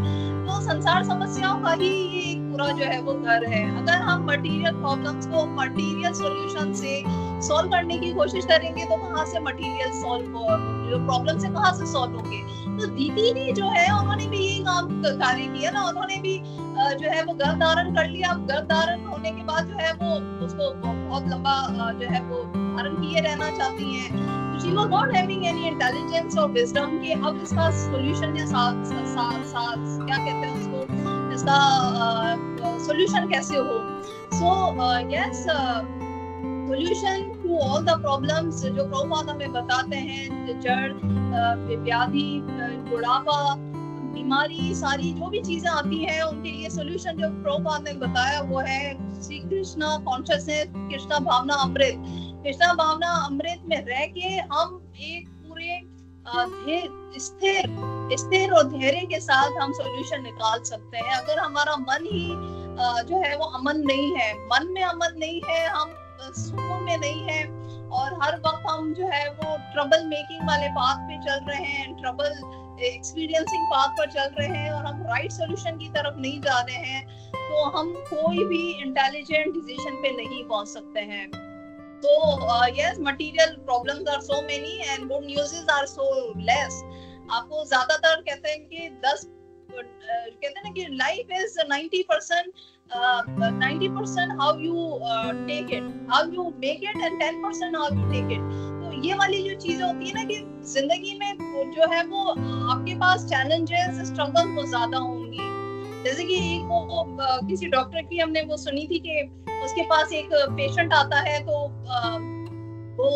तो संसार समस्याओं का ही ये पूरा जो है वो घर है। अगर हम मटेरियल प्रॉब्लम्स को मटेरियल सॉल्यूशन से सॉल्व करने की कोशिश करेंगे तो कहाँ से मटेरियल सॉल्व हो, जो प्रॉब्लम से कहाँ से सॉल्व होंगे। तो दीदी भी जो है उन्होंने भी यही काम कार्य किया ना, उन्होंने भी जो है वो गर्भ धारण कर लिया। अब गर्भ धारण होने के बाद जो है वो उसको बहुत लंबा जो है वो धारण किए रहना चाहती हैं। She was not having any intelligence or wisdom कि अब इसका solution या क्या कहते हैं उसको, इसका solution कैसे हो। So yes, solution to all the problems जो प्रभुपाद हमें बताते हैं, जड़, व्याधि, बुढ़ापा, बीमारी, सारी जो भी चीजें आती हैं उनके लिए सोल्यूशन जो प्रभुपाद ने बताया वो है श्री कृष्णा कॉन्शियसनेस, कृष्णा भावना अमृत। कृष्णा भावना अमृत में रह के हम एक पूरे स्थिर और धैर्य के साथ हम सॉल्यूशन निकाल सकते हैं। अगर हमारा मन ही जो है वो अमन नहीं है, मन में अमन नहीं है, हम सुकून में नहीं है, और हर वक्त हम जो है वो ट्रबल मेकिंग वाले पाथ पे चल रहे हैं, ट्रबल एक्सपीरियंसिंग पाथ पर चल रहे हैं, और हम राइट सॉल्यूशन की तरफ नहीं जा रहे हैं, तो हम कोई भी इंटेलिजेंट डिसीजन पे नहीं पहुंच सकते हैं। So yes, material problems are so many and good news are so less। आपको ज्यादातर कहते हैं कि 10 कहते हैं ना कि life is 90% how you take it, how you make it, and 10% how you take it। तो ये वाली जो चीजें होती है ना कि जिंदगी में जो है वो आपके पास challenges, struggles बहुत ज्यादा होंगी। जैसे कि एक वो किसी डॉक्टर की हमने वो सुनी थी कि उसके पास एक पेशेंट आता है, तो वो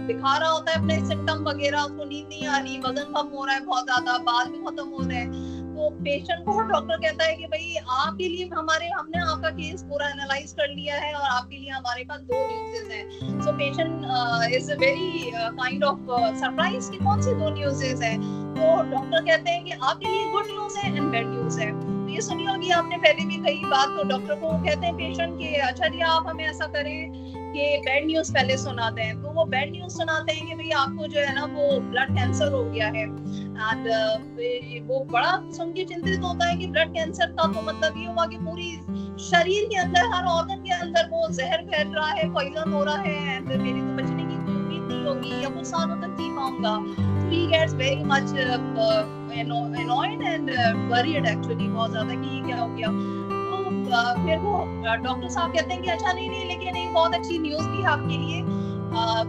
दिखा रहा होता है अपने सिम्टम वगैरह, उसको नींद नहीं आ रही, वजन कम हो रहा है बहुत ज्यादा, बाल भी खत्म हो रहे हैं। तो पेशेंट को डॉक्टर कहता है कि भाई आपके लिए हमने आपका केस पूरा एनालाइज कर लिया है और आपके लिए हमारे पास 2 न्यूज़ेस हैं। So patient is very kind of surprise कि कौन सी 2 न्यूज़ेस हैं। तो डॉक्टर कहते हैं कि आपके लिए गुड न्यूज है एंड बैड न्यूज है। तो ये सुनी होगी आपने पहले भी कई बात। तो डॉक्टर को कहते हैं पेशेंट के, अच्छा जी आप हमें ऐसा करें कि बैड न्यूज पहले सुनाते हैं। तो वो बैड न्यूज सुनाते हैं कि भाई आपको जो है ना वो ब्लड कैंसर हो गया है। एंड वो बड़ा सुन के चिंतित होता है कि ब्लड कैंसर का तो मतलब ये हुआ कि पूरी शरीर के अंदर, हर ऑर्गन के अंदर वो जहर फैल रहा है, पॉइजन हो रहा है, एंड मेरी तो बचने की उम्मीद नहीं होगी या कुछ सालों तक जी पाऊंगा। He gets very much annoyed and worried actually, बहुत ज्यादा कि क्या हो गया। तो फिर वो डॉक्टर साहब कहते हैं कि अच्छा नहीं, लेकिन एक बहुत अच्छी न्यूज भी है आपके लिए।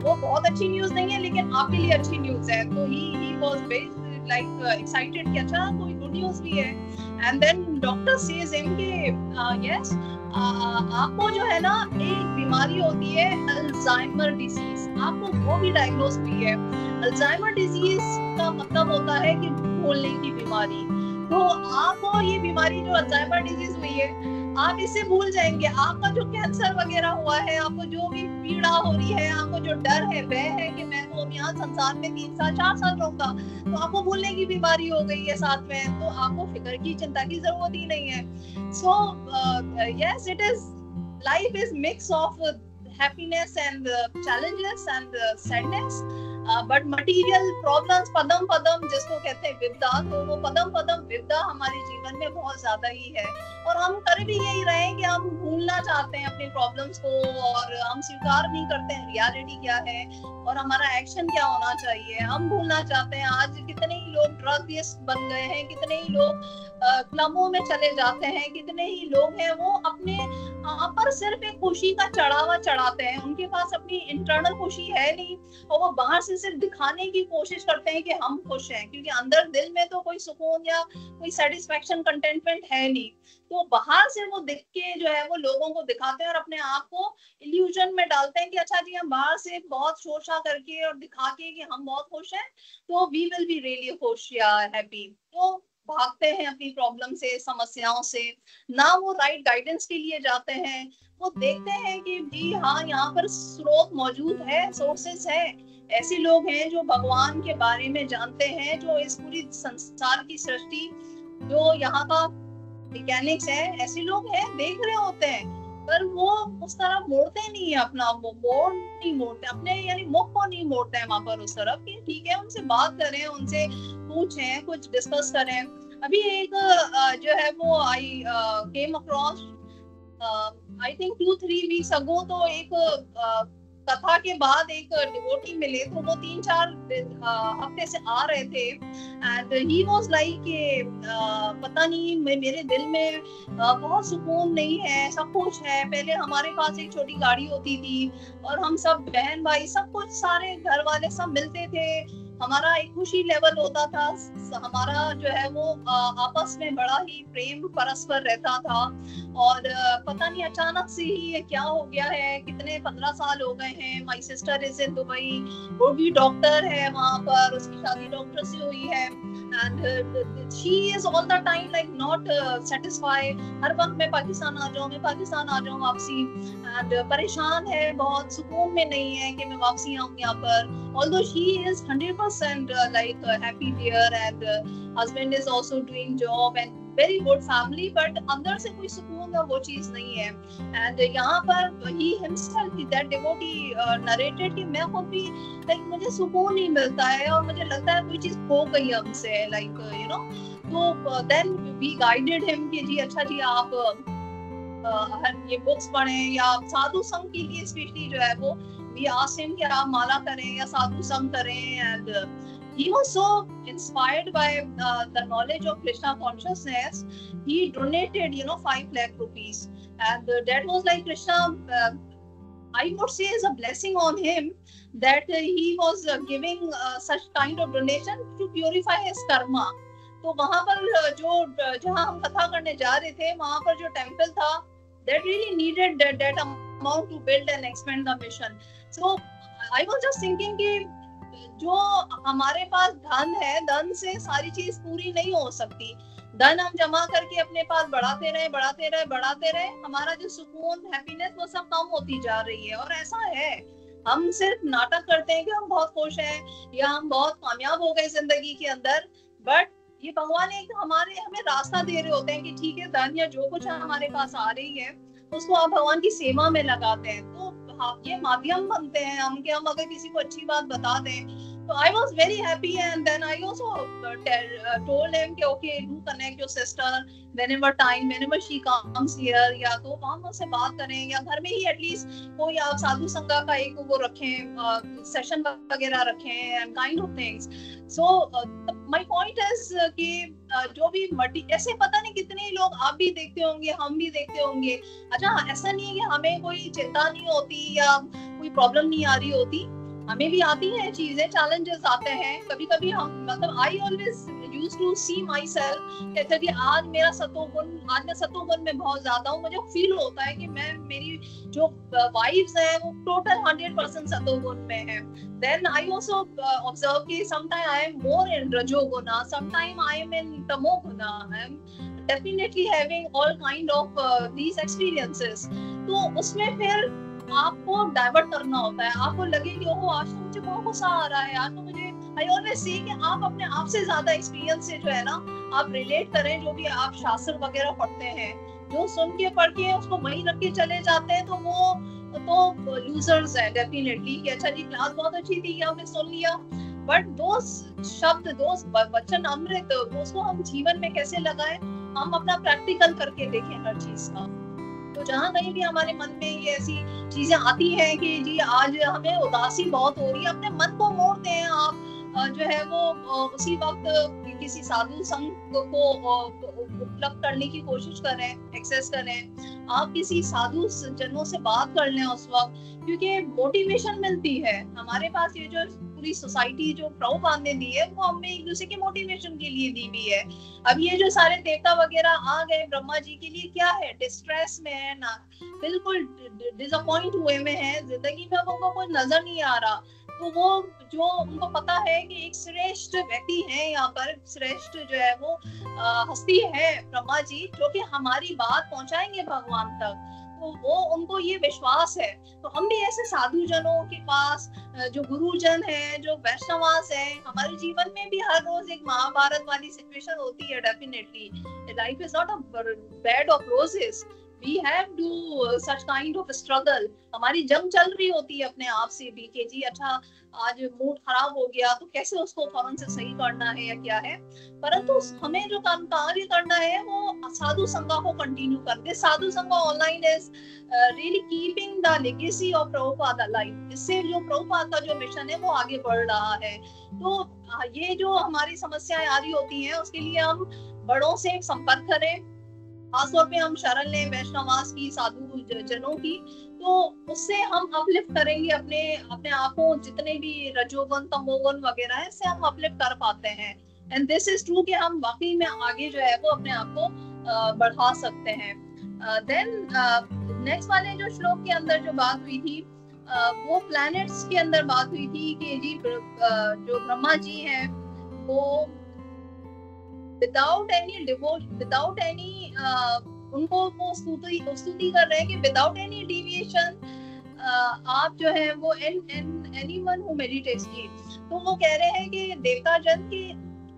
वो बहुत अच्छी न्यूज नहीं है लेकिन आपके लिए अच्छी न्यूज है। तो he was very like excited कि अच्छा कोई गुड न्यूज भी है। And then doctor says him कि यस आपको जो है ना एक बीमारी होती है अल्जाइमर डिजीज, आपको वो भी डायग्नोज हुई है। अल्जाइमर डिजीज का मतलब होता है कि भूलने की बीमारी। तो आपको ये बीमारी जो अल्जाइमर डिजीज हुई है, आप इससे भूल जाएंगे। आपका जो कैंसर वगैरह हुआ है, आपको जो भी पीड़ा हो रही है, आपको जो डर है वह है कि मैं तो अब यहाँ संसार में 3 साल 4 साल रहूंगा, तो आपको भूलने की बीमारी हो गई है साथ में। तो आपको फिक्र की, चिंता की जरूरत ही नहीं है। सो yes, it is, life is mix of happiness and challenges and sadness, but material problems, पदम पदम जिसको कहते हैं विपदा, तो वो पदम पदम विपदा हमारे जीवन में बहुत ज्यादा ही है। और हम कर भी यही रहे कि हम भूलना भूलना चाहते हैं अपनी प्रॉब्लम्स को, और हम स्वीकार नहीं करते हैं रियलिटी क्या है और हमारा एक्शन क्या होना चाहिए। हम भूलना चाहते हैं आज कितने ही लोग ड्रग्स बन गए हैं, कितने ही लोग क्लबों में चले जाते हैं, कितने ही लोग हैं वो अपने पर सिर्फ एक खुशी का चढ़ावा चढ़ाते हैं, उनके पास अपनी इंटरनल खुशी है नहीं और वो बाहर से सिर्फ दिखाने की कोशिश करते हैं कि हम खुश हैं, क्योंकि अंदर दिल में तो कोई सुकून या कोई सेटिस्फेक्शन कंटेंटमेंट है नहीं। तो बाहर से वो दिख के जो है वो लोगों को दिखाते हैं और अपने आप को इल्यूजन में डालते हैं कि अच्छा जी हम बाहर से बहुत शोशा करके और दिखा के कि हम बहुत खुश हैं तो वी विल बी रियली खुश या हैप्पी। तो भागते हैं अपनी प्रॉब्लम से, समस्याओं से, ना वो राइट गाइडेंस के लिए जाते हैं। वो देखते हैं कि जी हाँ यहाँ पर स्रोत मौजूद है, सोर्सेस है, ऐसे लोग हैं जो भगवान के बारे में जानते हैं, जो इस पूरी संसार की सृष्टि, जो यहाँ का मैकेनिक्स है, ऐसे लोग हैं, देख रहे होते हैं, पर वो उस तरफ मोड़ते नहीं है अपना, वो नहीं मोड़ते अपने, यानी मुख को नहीं मोड़ते हैं वहां पर उस तरफ कि ठीक है उनसे बात करें, उनसे पूछें, कुछ डिस्कस करें। अभी एक जो है वो I came across I think 2-3 weeks ago, तो एक कथा के बाद एक डिवोटी मिले, तो वो 3-4 हफ्ते से आ रहे थे एंड ही वाज लाइक पता नहीं मेरे दिल में बहुत सुकून नहीं है, सब कुछ है, पहले हमारे पास एक छोटी गाड़ी होती थी और हम सब बहन भाई सब कुछ सारे घर वाले सब मिलते थे, हमारा एक खुशी लेवल होता था, हमारा जो है वो आपस में बड़ा ही प्रेम परस्पर रहता था। और पता नहीं अचानक से ही ये क्या हो गया है, कितने 15 साल हो गए हैं। My sister is in Dubai, वो भी डॉक्टर है वहां पर, उसकी शादी डॉक्टर से हुई है and she is all the time like not satisfied, हर वक्त मैं पाकिस्तान आ जाऊं, मैं पाकिस्तान आ जाऊं वापसी, एंड परेशान है, बहुत सुकून में नहीं है कि मैं वापसी आऊं यहाँ पर। although she is 100% like happy there and husband is also doing job and very good family, but अंदर से कोई सुकून वो चीज नहीं है। and यहाँ पर he himself that devotee narrated कि मैं खुद भी like मुझे सुकून नहीं मिलता है और मुझे लगता है कोई चीज खो गई हमसे, like you know। तो then we guided him कि जी अच्छा जी आप ये बुक्स पढ़ें या साधु संघ के लिए स्पेशली जो है वो we asked him कि आप माला करें या साधु संघ करें, and he was so inspired by the knowledge of Krishna consciousness. He donated 5 lakh rupees and that was like Krishna I would say is a blessing on him that he was giving such kind of donation to purify his karma. तो वहां पर जहां हम कथा करने जा रहे थे वहां पर जो टेम्पल था that really needed that amount to build and expand the mission. So I was just thinking कि जो हमारे पास धन है, धन से सारी चीज पूरी नहीं हो सकती। धन हम जमा करके अपने पास बढ़ाते रहे, हमारा जो सुकून, हैप्पीनेस वो सब कम होती जा रही है। और ऐसा है, हम सिर्फ नाटक करते हैं कि हम बहुत खुश हैं या हम बहुत कामयाब हो गए जिंदगी के अंदर, बट ये भगवान एक हमें रास्ता दे रहे होते हैं कि ठीक है धन या जो कुछ हमारे पास आ रही है उसको आप भगवान की सेवा में लगाते हैं। तो ये माध्यम बनते हैं हम कि हम अगर किसी को अच्छी बात बता दें। तो I was very happy and then I also told him कि okay do connect your sister whenever she comes here, या तो हम उससे बात करें या घर में ही एटलीस्ट कोई आप साधु संघ का एक वो रखें, सेशन वगैरह रखें and kind of things. So my point is कि जो भी ऐसे पता नहीं कितने लोग आप भी देखते होंगे, हम भी देखते होंगे। अच्छा ऐसा नहीं है कि हमें कोई चिंता नहीं होती या कोई प्रॉब्लम नहीं आ रही होती, हमें भी आती हैं चीजें, चैलेंजेस आते हैं कभी कभी। हम मतलब I always used to see myself कहते कि आज मैं सतोगुण में बहुत ज्यादा हूँ, मुझे फील होता है कि मेरी जो वाइब्स है वो टोटल 100% सतोगुण में है। Then I also observe कि sometimes I am more in rajoguna, sometimes I am in tamoguna. I am definitely having all kind of these experiences. तो उसमें फिर आपको डाइवर्ट करना होता है। आपको लगे कि ओहो आज तो मुझे बहुत गुस्सा आ रहा है, आज तो मुझे आई ऑलवेज से कि आप अपने आप से ज्यादा एक्सपीरियंस से जो है ना आप रिलेट करें। जो भी आप शास्त्र वगैरह पढ़ते हैं, जो सुन के पढ़ के उसको वहीं रख के चले जाते हैं, तो वो तो लूजर्स है डेफिनेटली कि अच्छा जी क्लास बहुत अच्छी थी, आपने सुन लिया, बट दो शब्द, दो वचन अमृत, उसको हम जीवन में कैसे लगाएं, हम अपना प्रैक्टिकल करके देखें हर चीज का। तो जहाँ कहीं भी हमारे मन में ये ऐसी चीजें आती हैं कि जी आज हमें उदासी बहुत हो रही है, अपने मन को मोड़ते हैं आप, जो है वो उसी वक्त किसी साधु संघ को उपलब्ध करने की कोशिश करें, एक्सेस करें, आप किसी साधु जनों से बात कर लें उस वक्त, क्योंकि मोटिवेशन मिलती है। हमारे पास ये जो पूरी सोसाइटी जो प्रभुपाद ने दी है वो हमें एक दूसरे के मोटिवेशन के लिए दी भी है। अब ये जो सारे देवता वगैरह आ गए ब्रह्मा जी के लिए क्या है, डिस्ट्रेस में है ना, बिल्कुल डिसअपॉइंट हुए में है, जिंदगी में अब उनको कोई नजर नहीं आ रहा। तो वो जो उनको पता है कि एक श्रेष्ठ व्यक्ति है यहाँ पर, श्रेष्ठ जो है वो हस्ती है ब्रह्मा जी, जो कि हमारी बात पहुंचाएंगे भगवान तक, तो वो उनको ये विश्वास है। तो हम भी ऐसे साधु जनों के पास, जो गुरुजन है, जो वैष्णवास है, हमारे जीवन में भी हर रोज एक महाभारत वाली सिचुएशन होती है। Definitely life is not a bed of roses, we have to such kind of struggle। हमारी जंग चल रही होती है अपने आप से भी कि जी अच्छा आज मूड खराब हो गया तो कैसे उसको फौरन से सही करना है या क्या है, परंतु हमें जो काम कार्य करना है वो साधु संघ को कंटिन्यू करके, साधु संघ online is really keeping the legacy of Prabhupada alive. इससे जो प्रभुपाद का जो मिशन है वो आगे बढ़ रहा है। तो ये जो हमारी समस्याएं आ रही होती हैं उसके लिए हम बड़ों से संपर्क करें, खासतौर पे हम शरण लें वैष्णवास की, साधु जनों की, तो उससे हम अपलिफ्ट करेंगे अपने आप को। जितने भी रजोगुण तमोगुण वगैरह है इससे हम अपलिफ्ट कर पाते हैं। एंड दिस इज ट्रू कि हम वाकई में आगे जो है वो अपने आप को बढ़ा सकते हैं। देन नेक्स्ट वाले जो श्लोक के अंदर जो बात हुई थी वो प्लैनेट्स के अंदर बात हुई थी कि जी जो ब्रह्मा जी हैं वो without any उनको वो स्तुति कर रहे हैं कि without any deviation आप जो है वो anyone who meditates की, तो वो कह रहे हैं कि देवता जन की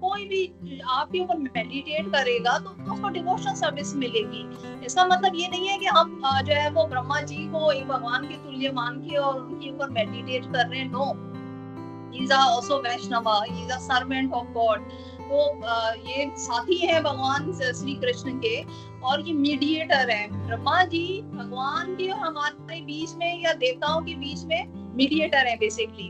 कोई भी आपके ऊपर मेडिटेट करेगा तो उसको डिवोशनल सर्विस मिलेगी। इसका मतलब ये नहीं है कि हम जो है वो ब्रह्मा जी को एक भगवान के तुल्य मान के और उनके ऊपर मेडिटेट कर रहे हैं। No, he is also Vaishnava, he is a servant of God। तो ये साथी है भगवान श्री कृष्ण के और ये मीडिएटर है। ब्रह्मा जी भगवान के और हमारे बीच में या देवताओं के बीच में मीडिएटर है बेसिकली।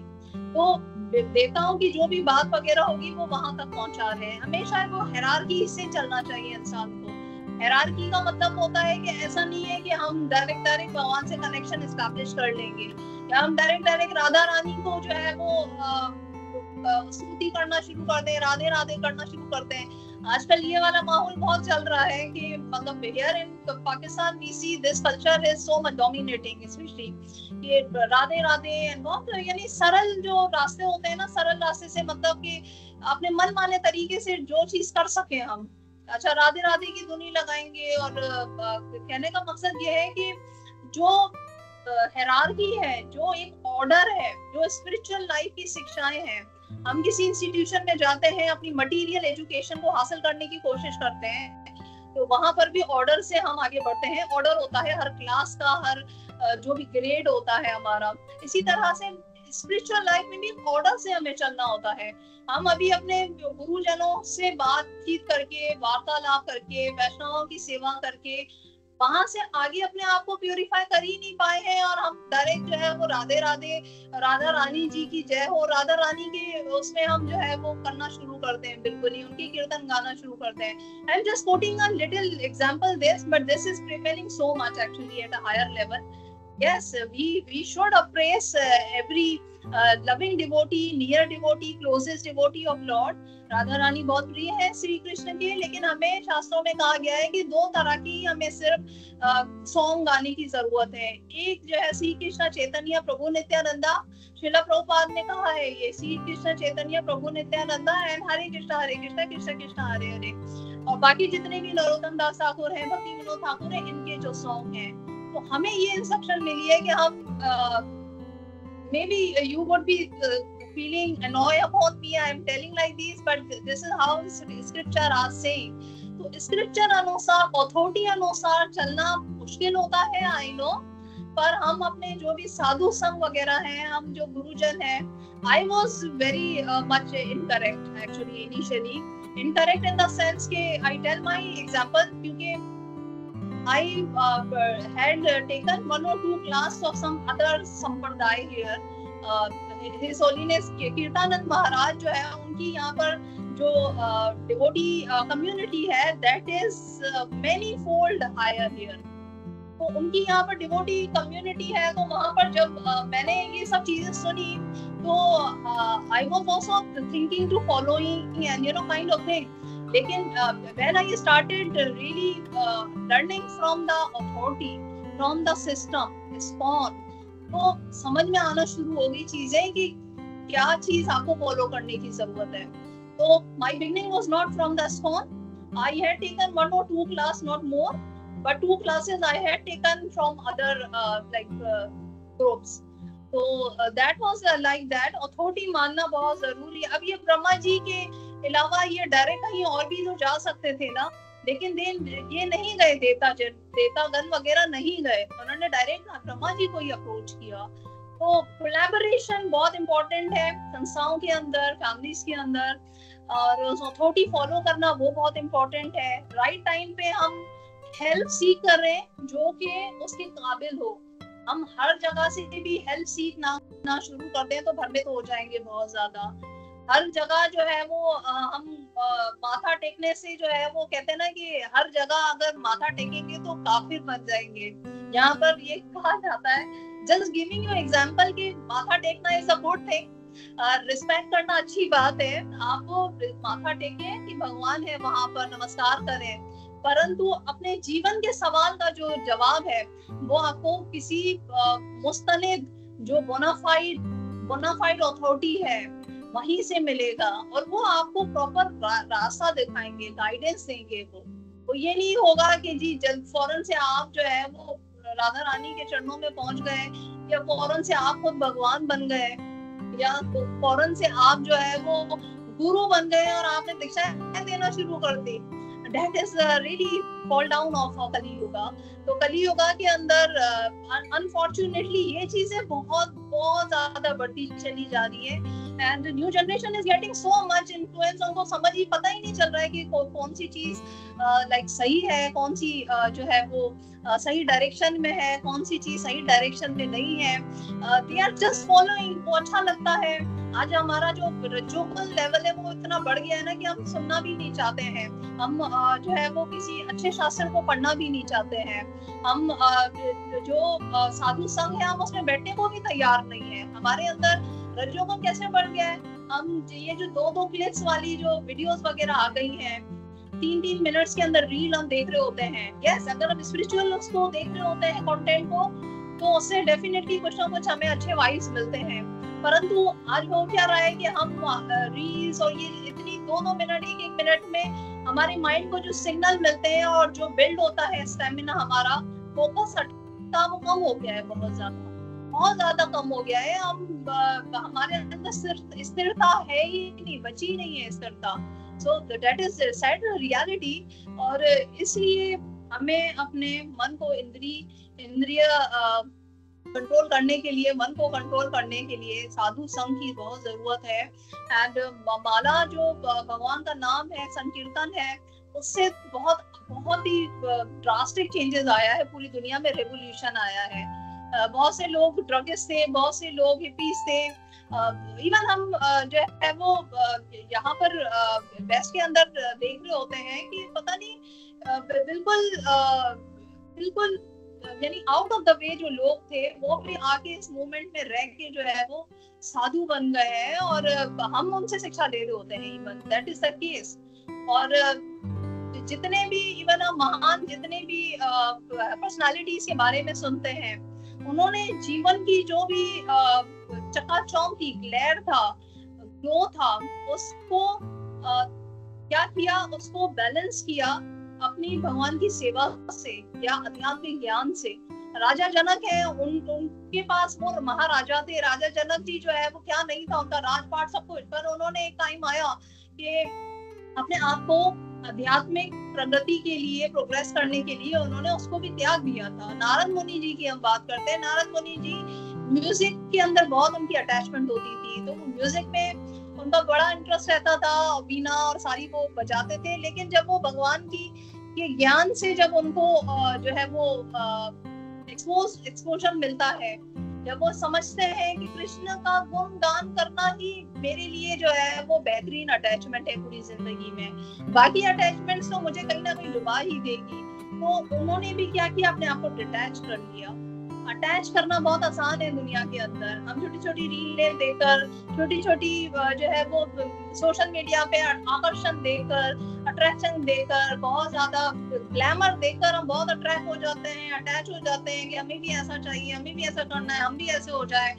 तो देवताओं की जो भी बात वगैरह होगी वो वहां तक पहुंचा रहे हैं। हमेशा वो हायरार्की से चलना चाहिए इंसान को। हायरार्की का मतलब होता है कि ऐसा नहीं है कि हम डायरेक्ट भगवान से कनेक्शन एस्टैब्लिश कर लेंगे या हम डायरेक्ट राधा रानी को जो है वो स्तुति करना शुरू कर दें, राधे राधे करना शुरू करते हैं। आजकल ये वाला माहौल बहुत चल रहा है कि मतलब here in Pakistan we see this culture is so much dominating, especially ये राधे राधे एंड बहुत, यानी सरल जो रास्ते होते हैं ना, सरल रास्ते से मतलब कि अपने मन माने तरीके से जो चीज कर सके हम, अच्छा राधे राधे की धुनी लगाएंगे। और कहने का मकसद ये है कि जो हायरार्की है, जो एक ऑर्डर है, जो स्पिरिचुअल लाइफ की शिक्षाएं हैं, हम किसी इंस्टीट्यूशन में जाते हैं, अपनी मटेरियल एजुकेशन को हासिल करने की कोशिश करते हैं, तो वहां पर भी ऑर्डर से हम आगे बढ़ते हैं। ऑर्डर होता है हर क्लास का, हर जो भी ग्रेड होता है हमारा। इसी तरह से स्पिरिचुअल लाइफ में भी ऑर्डर से हमें चलना होता है। हम अभी अपने गुरुजनों से बातचीत करके, वार्तालाप करके, वैष्णवों की सेवा करके वहां से आगे अपने आप को प्यूरिफाई कर ही नहीं पाए हैं और हम डायरेक्ट जो है वो राधे राधे, राधा रानी जी की जय हो, राधा रानी के उसमें हम जो है वो करना शुरू करते हैं, बिल्कुल ही उनकी कीर्तन गाना शुरू करते हैं। I am just quoting a little example this, but this is preparing so much actually at a higher level. Yes, we should appraise every loving devotee, near devotee, closest devotee of Lord। Radha Rani बहुत प्रिय है श्री कृष्ण के, लेकिन हमें शास्त्रों में कहा गया है कि दो तरह की हमें सिर्फ सॉन्ग गाने की जरूरत है। एक जो है श्री कृष्ण चैतन्य प्रभु नित्यानंदा, श्रीला प्रभुपाद ने कहा है ये श्री कृष्ण चैतन्य प्रभु नित्यानंदा एंड हरे कृष्ण कृष्ण कृष्ण हरे हरे। और बाकी जितने भी नरोत्तम दास ठाकुर हैं, भक्ति विनोद ठाकुर हैं, इनके जो सॉन्ग हैं, तो हमें ये इंस्ट्रक्शन मिली है कि हम maybe you would be feeling annoyed upon me, I am telling like this, but this is how scripture are saying। तो स्क्रिप्चर अनुसार, अथॉरिटी अनुसार चलना मुश्किल होता है, आई नो, पर हम अपने जो भी साधु संघ वगैरह हैं, हम जो गुरुजन हैं, I was very much incorrect actually initially, incorrect in the sense के I tell my example, क्योंकि I had taken 1 or 2 class of some other sampradaya here. His Holiness Kirtanand Maharaj जो है उनकी यहाँ पर जो devotee community है, that is many fold higher here. तो उनकी यहाँ पर डिवोटी कम्युनिटी है, तो वहाँ पर जब मैंने ये सब चीजें सुनी तो I was also thinking to following and kind of thing. लेकिन when I started really learning from the authority, from the system ISKCON, तो समझ में आना शुरू हो गई चीजें कि क्या चीज आपको फॉलो करने की जरूरत है. तो my beginning was not from the ISKCON. I had taken 1 or 2 class, not more. But 2 classes I had taken from other groups. So that was like that. Authority मानना बहुत जरूरी है. अब ये ब्रह्मा जी के अलावा ये डायरेक्ट कहीं और भी तो जा सकते थे ना, लेकिन ये नहीं गए, देवतागण वगैरह नहीं गए, उन्होंने डायरेक्ट ब्रह्मा जी को ही अप्रोच किया. तो कोलैबोरेशन बहुत इम्पोर्टेंट है संस्थाओं के अंदर, फैमिलीज के अंदर, और अथॉरिटी फॉलो करना वो बहुत इम्पोर्टेंट है. राइट टाइम पे हम हेल्प सीख कर रहे हैं जो कि उसके काबिल हो. हम हर जगह से भी हेल्प सीखना शुरू करते हैं तो भ्रमित हो जाएंगे बहुत ज्यादा. हर जगह जो है वो हम माथा टेकने से जो है वो कहते हैं ना कि हर जगह अगर माथा टेकेंगे तो काफिर बन जाएंगे. यहाँ पर ये कहा जाता है, जस्ट गिविंग यू एग्जांपल, कि माथा टेकना is a good thing, respect करना अच्छी बात है. आप माथा टेकें कि भगवान है वहां पर, नमस्कार करें, परंतु अपने जीवन के सवाल का जो जवाब है वो आपको किसी मुस्तनिद जो बोनाफाइड अथॉरिटी है वहीं से मिलेगा, और वो आपको प्रॉपर रास्ता दिखाएंगे, गाइडेंस देंगे. वो ये नहीं होगा कि जी जल्द फौरन से आप जो है वो राधा रानी के चरणों में पहुंच गए, या फौरन से आप खुद भगवान बन गए, या फौरन से आप जो है वो गुरु बन गए और आपने दीक्षा देना शुरू कर दी. That is really fall down of कली युगा. तो कली युगा के अंदर अनफॉर्चुनेटली ये चीजें बहुत ज्यादा बढ़ती चली जा रही है. And new generation is getting so much influence, उनको समझ ही पता ही नहीं चल रहा है कि कौन सी चीज लाइक सही है, कौन सी जो है वो सही डायरेक्शन में है, कौन सी चीज सही डायरेक्शन में नहीं है. They are just following. वो अच्छा लगता है. आज हमारा जो रिचुअल लेवल है वो इतना बढ़ गया है ना कि हम सुनना भी नहीं चाहते हैं. हम जो है वो किसी अच्छे शास्त्र को पढ़ना भी नहीं चाहते हैं. हम जो साधु संघ है हम उसमें बैठने को भी तैयार नहीं है. हमारे अंदर रजोगुण कैसे बढ़ गया है. हम ये जो 2 क्लिक्स वाली जो वीडियोस वगैरह आ गई हैं, 3 मिनट्स के अंदर रील हम देख रहे होते हैं. यस, अगर हम स्पिरिचुअल उसको देख रहे होते हैं कंटेंट को, तो उससे डेफिनेटली कुछ ना कुछ हमें अच्छे वाइब्स मिलते हैं. परंतु आज हो क्या रहा है कि हम रील्स और ये इतनी 2 मिनट 1 मिनट में हमारे माइंड को जो सिग्नल मिलते हैं और जो बिल्ड होता है स्टेमिना, हमारा फोकस हटता वो कम हो गया है, बहुत ज्यादा कम हो गया है. हमारे अंदर स्थिरता है ही नहीं, बची नहीं है स्थिरता. So that is sad reality. और इसलिए हमें अपने मन को इंद्रिय कंट्रोल करने के लिए, मन को कंट्रोल करने के लिए साधु संघ की बहुत जरूरत है. एंड माला जो भगवान का नाम है, संकीर्तन है, उससे बहुत ही ड्रास्टिक चेंजेस आया है. पूरी दुनिया में रेवोल्यूशन आया है. बहुत से लोग ड्रगिस्ट थे, बहुत से लोग हिपीज थे. इवन हम जो है वो यहाँ पर वेस्ट के अंदर देख रहे होते हैं कि पता नहीं बिल्कुल यानी आउट ऑफ द वे जो लोग थे वो भी आके इस मूवमेंट में रह के जो है वो साधु बन गए हैं, और हम उनसे शिक्षा ले रहे होते हैं. Even that is the case. और जितने भी इवन महान जितने भी पर्सनालिटीज के बारे में सुनते हैं, उन्होंने जीवन की जो भी चकाचौंध थी, ग्लेयर था, ग्लो था, उसको क्या किया, उसको बैलेंस किया अपनी भगवान की सेवा से या आध्यात्मिक ज्ञान से. राजा जनक है, उनके पास वो महाराजा थे. राजा जनक जी जो है वो क्या नहीं था, उनका राजपाट सब कुछ, पर उन्होंने एक टाइम आया कि अपने आप को आध्यात्मिक प्रगति के लिए, प्रोग्रेस करने के लिए उन्होंने उसको भी त्याग दिया था. नारद मुनि जी की हम बात करते हैं. नारद मुनि जी म्यूजिक के अंदर बहुत उनकी अटैचमेंट होती थी, तो म्यूजिक में उनका बड़ा इंटरेस्ट रहता था. वीणा और सारी वो बजाते थे. लेकिन जब वो भगवान की ये ज्ञान से जब उनको जो है वो एक्सपोजर मिलता है, जब वो समझते हैं कि कृष्ण का गुण गान करना ही मेरे लिए जो है वो बेहतरीन अटैचमेंट है पूरी जिंदगी में, बाकी अटैचमेंट्स तो मुझे कहीं ना कहीं डुबा ही देगी, तो उन्होंने भी क्या किया, अपने आप को डिटैच कर लिया। अटैच करना बहुत आसान है दुनिया के अंदर। हम छोटी छोटी रीलें देकर, छोटी छोटी जो है वो सोशल मीडिया पे आकर्षण देकर, अट्रैक्शन देकर, बहुत ज्यादा ग्लैमर देकर हम बहुत अट्रैक्ट हो जाते हैं, अटैच हो जाते हैं कि हमें भी ऐसा चाहिए, हमें भी ऐसा करना है, हम भी ऐसे हो जाए।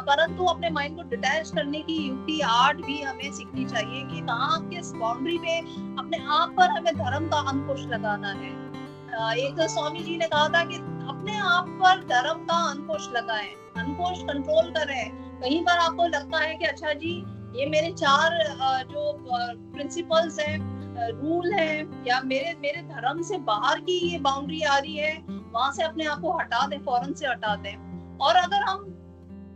परंतु अपने माइंड को डिटैच करने की युक्ति आर्ट भी हमें सीखनी चाहिए कि कहाँ किस बाउंड्री पे अपने आप पर हमें धर्म का अंकुश लगाना है। एक स्वामी जी ने कहा था कि अपने आप पर धर्म का अंकुश लगाएं, अंकुश कंट्रोल करें। कहीं पर आपको लगता है कि अच्छा जी ये मेरे 4 जो प्रिंसिपल्स हैं, रूल है, या मेरे धर्म से बाहर की ये बाउंड्री आ रही है, वहां से अपने आप को हटा दें, फौरन से हटा दें। और अगर हम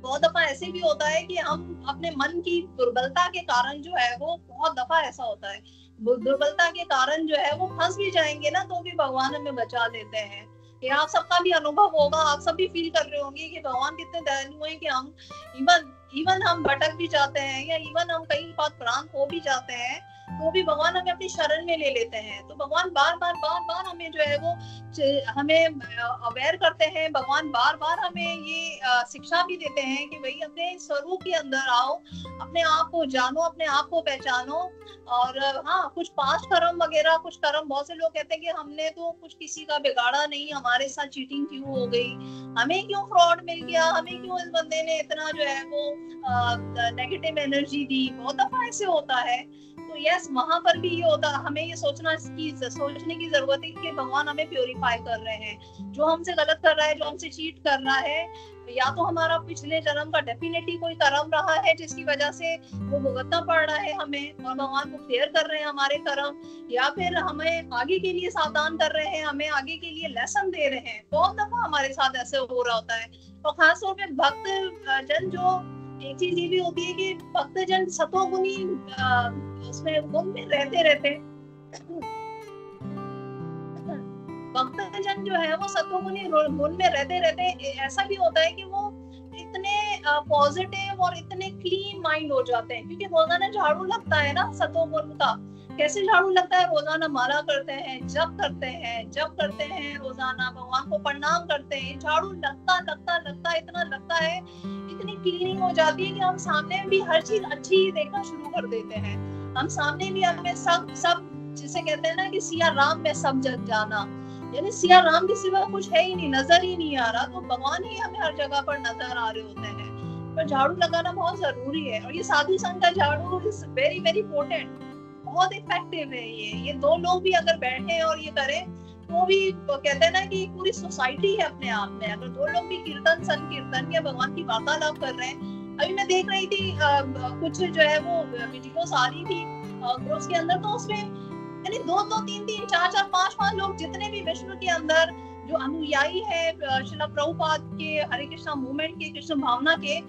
बहुत दफा ऐसे भी होता है कि हम अपने मन की दुर्बलता के कारण जो है वो, बहुत दफा ऐसा होता है, दुर्बलता के कारण जो है वो फंस भी जाएंगे ना, तो भी भगवान हमें बचा लेते हैं। ये आप सबका भी अनुभव होगा, आप सब भी फील कर रहे होंगे कि भगवान कितने दयालु हैं कि हम इवन हम भटक भी जाते हैं, या इवन हम कहीं बात प्राण खो भी जाते हैं, तो भी भगवान हमें अपनी शरण में ले लेते हैं। तो भगवान बार बार हमें जो है वो हमें अवेयर करते हैं, भगवान बार बार हमें ये शिक्षा भी देते हैं कि भाई अपने स्वरूप के अंदर आओ, अपने आप को जानो, अपने आप को पहचानो। और हाँ, कुछ पास्ट कर्म वगैरह, कुछ कर्म, बहुत से लोग कहते हैं कि हमने तो कुछ किसी का बिगाड़ा नहीं, हमारे साथ चीटिंग क्यों हो गई, हमें क्यों फ्रॉड मिल गया, हमें क्यों इस बंदे ने इतना जो है वो नेगेटिव एनर्जी दी। बहुत दफा ऐसे होता है। तो यस, वहां पर भी ये होता, हमें ये सोचने की जरूरत है कि भगवान हमें प्योरीफाई कर रहे हैं। जो हमसे गलत कर रहा है, जो हमसे चीट कर रहा है, या तो हमारा पिछले जन्म का डेफिनेटली कोई कर्म रहा है जिसकी वजह से वो भुगतना पड़ रहा है हमें, और भगवान को क्लियर कर रहे हैं हमारे कर्म, या फिर हमें आगे के लिए सावधान कर रहे हैं, हमें आगे के लिए लेसन दे रहे हैं। बहुत दफा हमारे साथ ऐसे हो रहा होता है। और खासतौर पे भक्त जन, जो एक चीज ये भी होती है कि भक्तजन सतोगुणी उसमें गुण में रहते भक्तजन जो है वो सतोगुणी गुण में रहते ऐसा भी होता है कि वो इतने पॉजिटिव और इतने क्लीन माइंड हो जाते हैं, क्योंकि रोजाना झाड़ू लगता है ना सतोगुण का। कैसे झाड़ू लगता है? रोजाना माला करते हैं, जप करते हैं रोजाना, भगवान को प्रणाम करते हैं, झाड़ू लगता इतना लगता है, इतनी क्लीनिंग हो जाती है कि हम सामने भी हर चीज अच्छी देखना शुरू कर देते हैं। हम सामने भी हमें सब जिसे कहते हैं ना कि सिया राम में सब जग जाना, यानी सिया राम के सिवा कुछ है ही नहीं, नजर ही नहीं आ रहा, तो भगवान ही हमें हर जगह पर नजर आ रहे होते हैं। पर झाड़ू लगाना बहुत जरूरी है, और ये साधु संघ का झाड़ू इज वेरी वेरी इंपॉर्टेंट, बहुत इफेक्टिव है। ये 2 लोग भी अगर बैठे और ये करें तो भी कहते हैं ना कि पूरी सोसाइटी है अपने आप में। अगर 2 लोग भी कीर्तन संकीर्तन या भगवान की वार्तालाप कर रहे हैं, अभी मैं देख रही थी कुछ जो है वो वीडियोस आ रही थी ग्रुप्स के अंदर, तो उसमें यानी 2-2, 3-3, 4-4, 5-5 लोग जितने भी विश्व के अंदर जो अनुयायी है श्रील प्रभुपाद के, हरे कृष्णा मूवमेंट के, कृष्ण भावना के,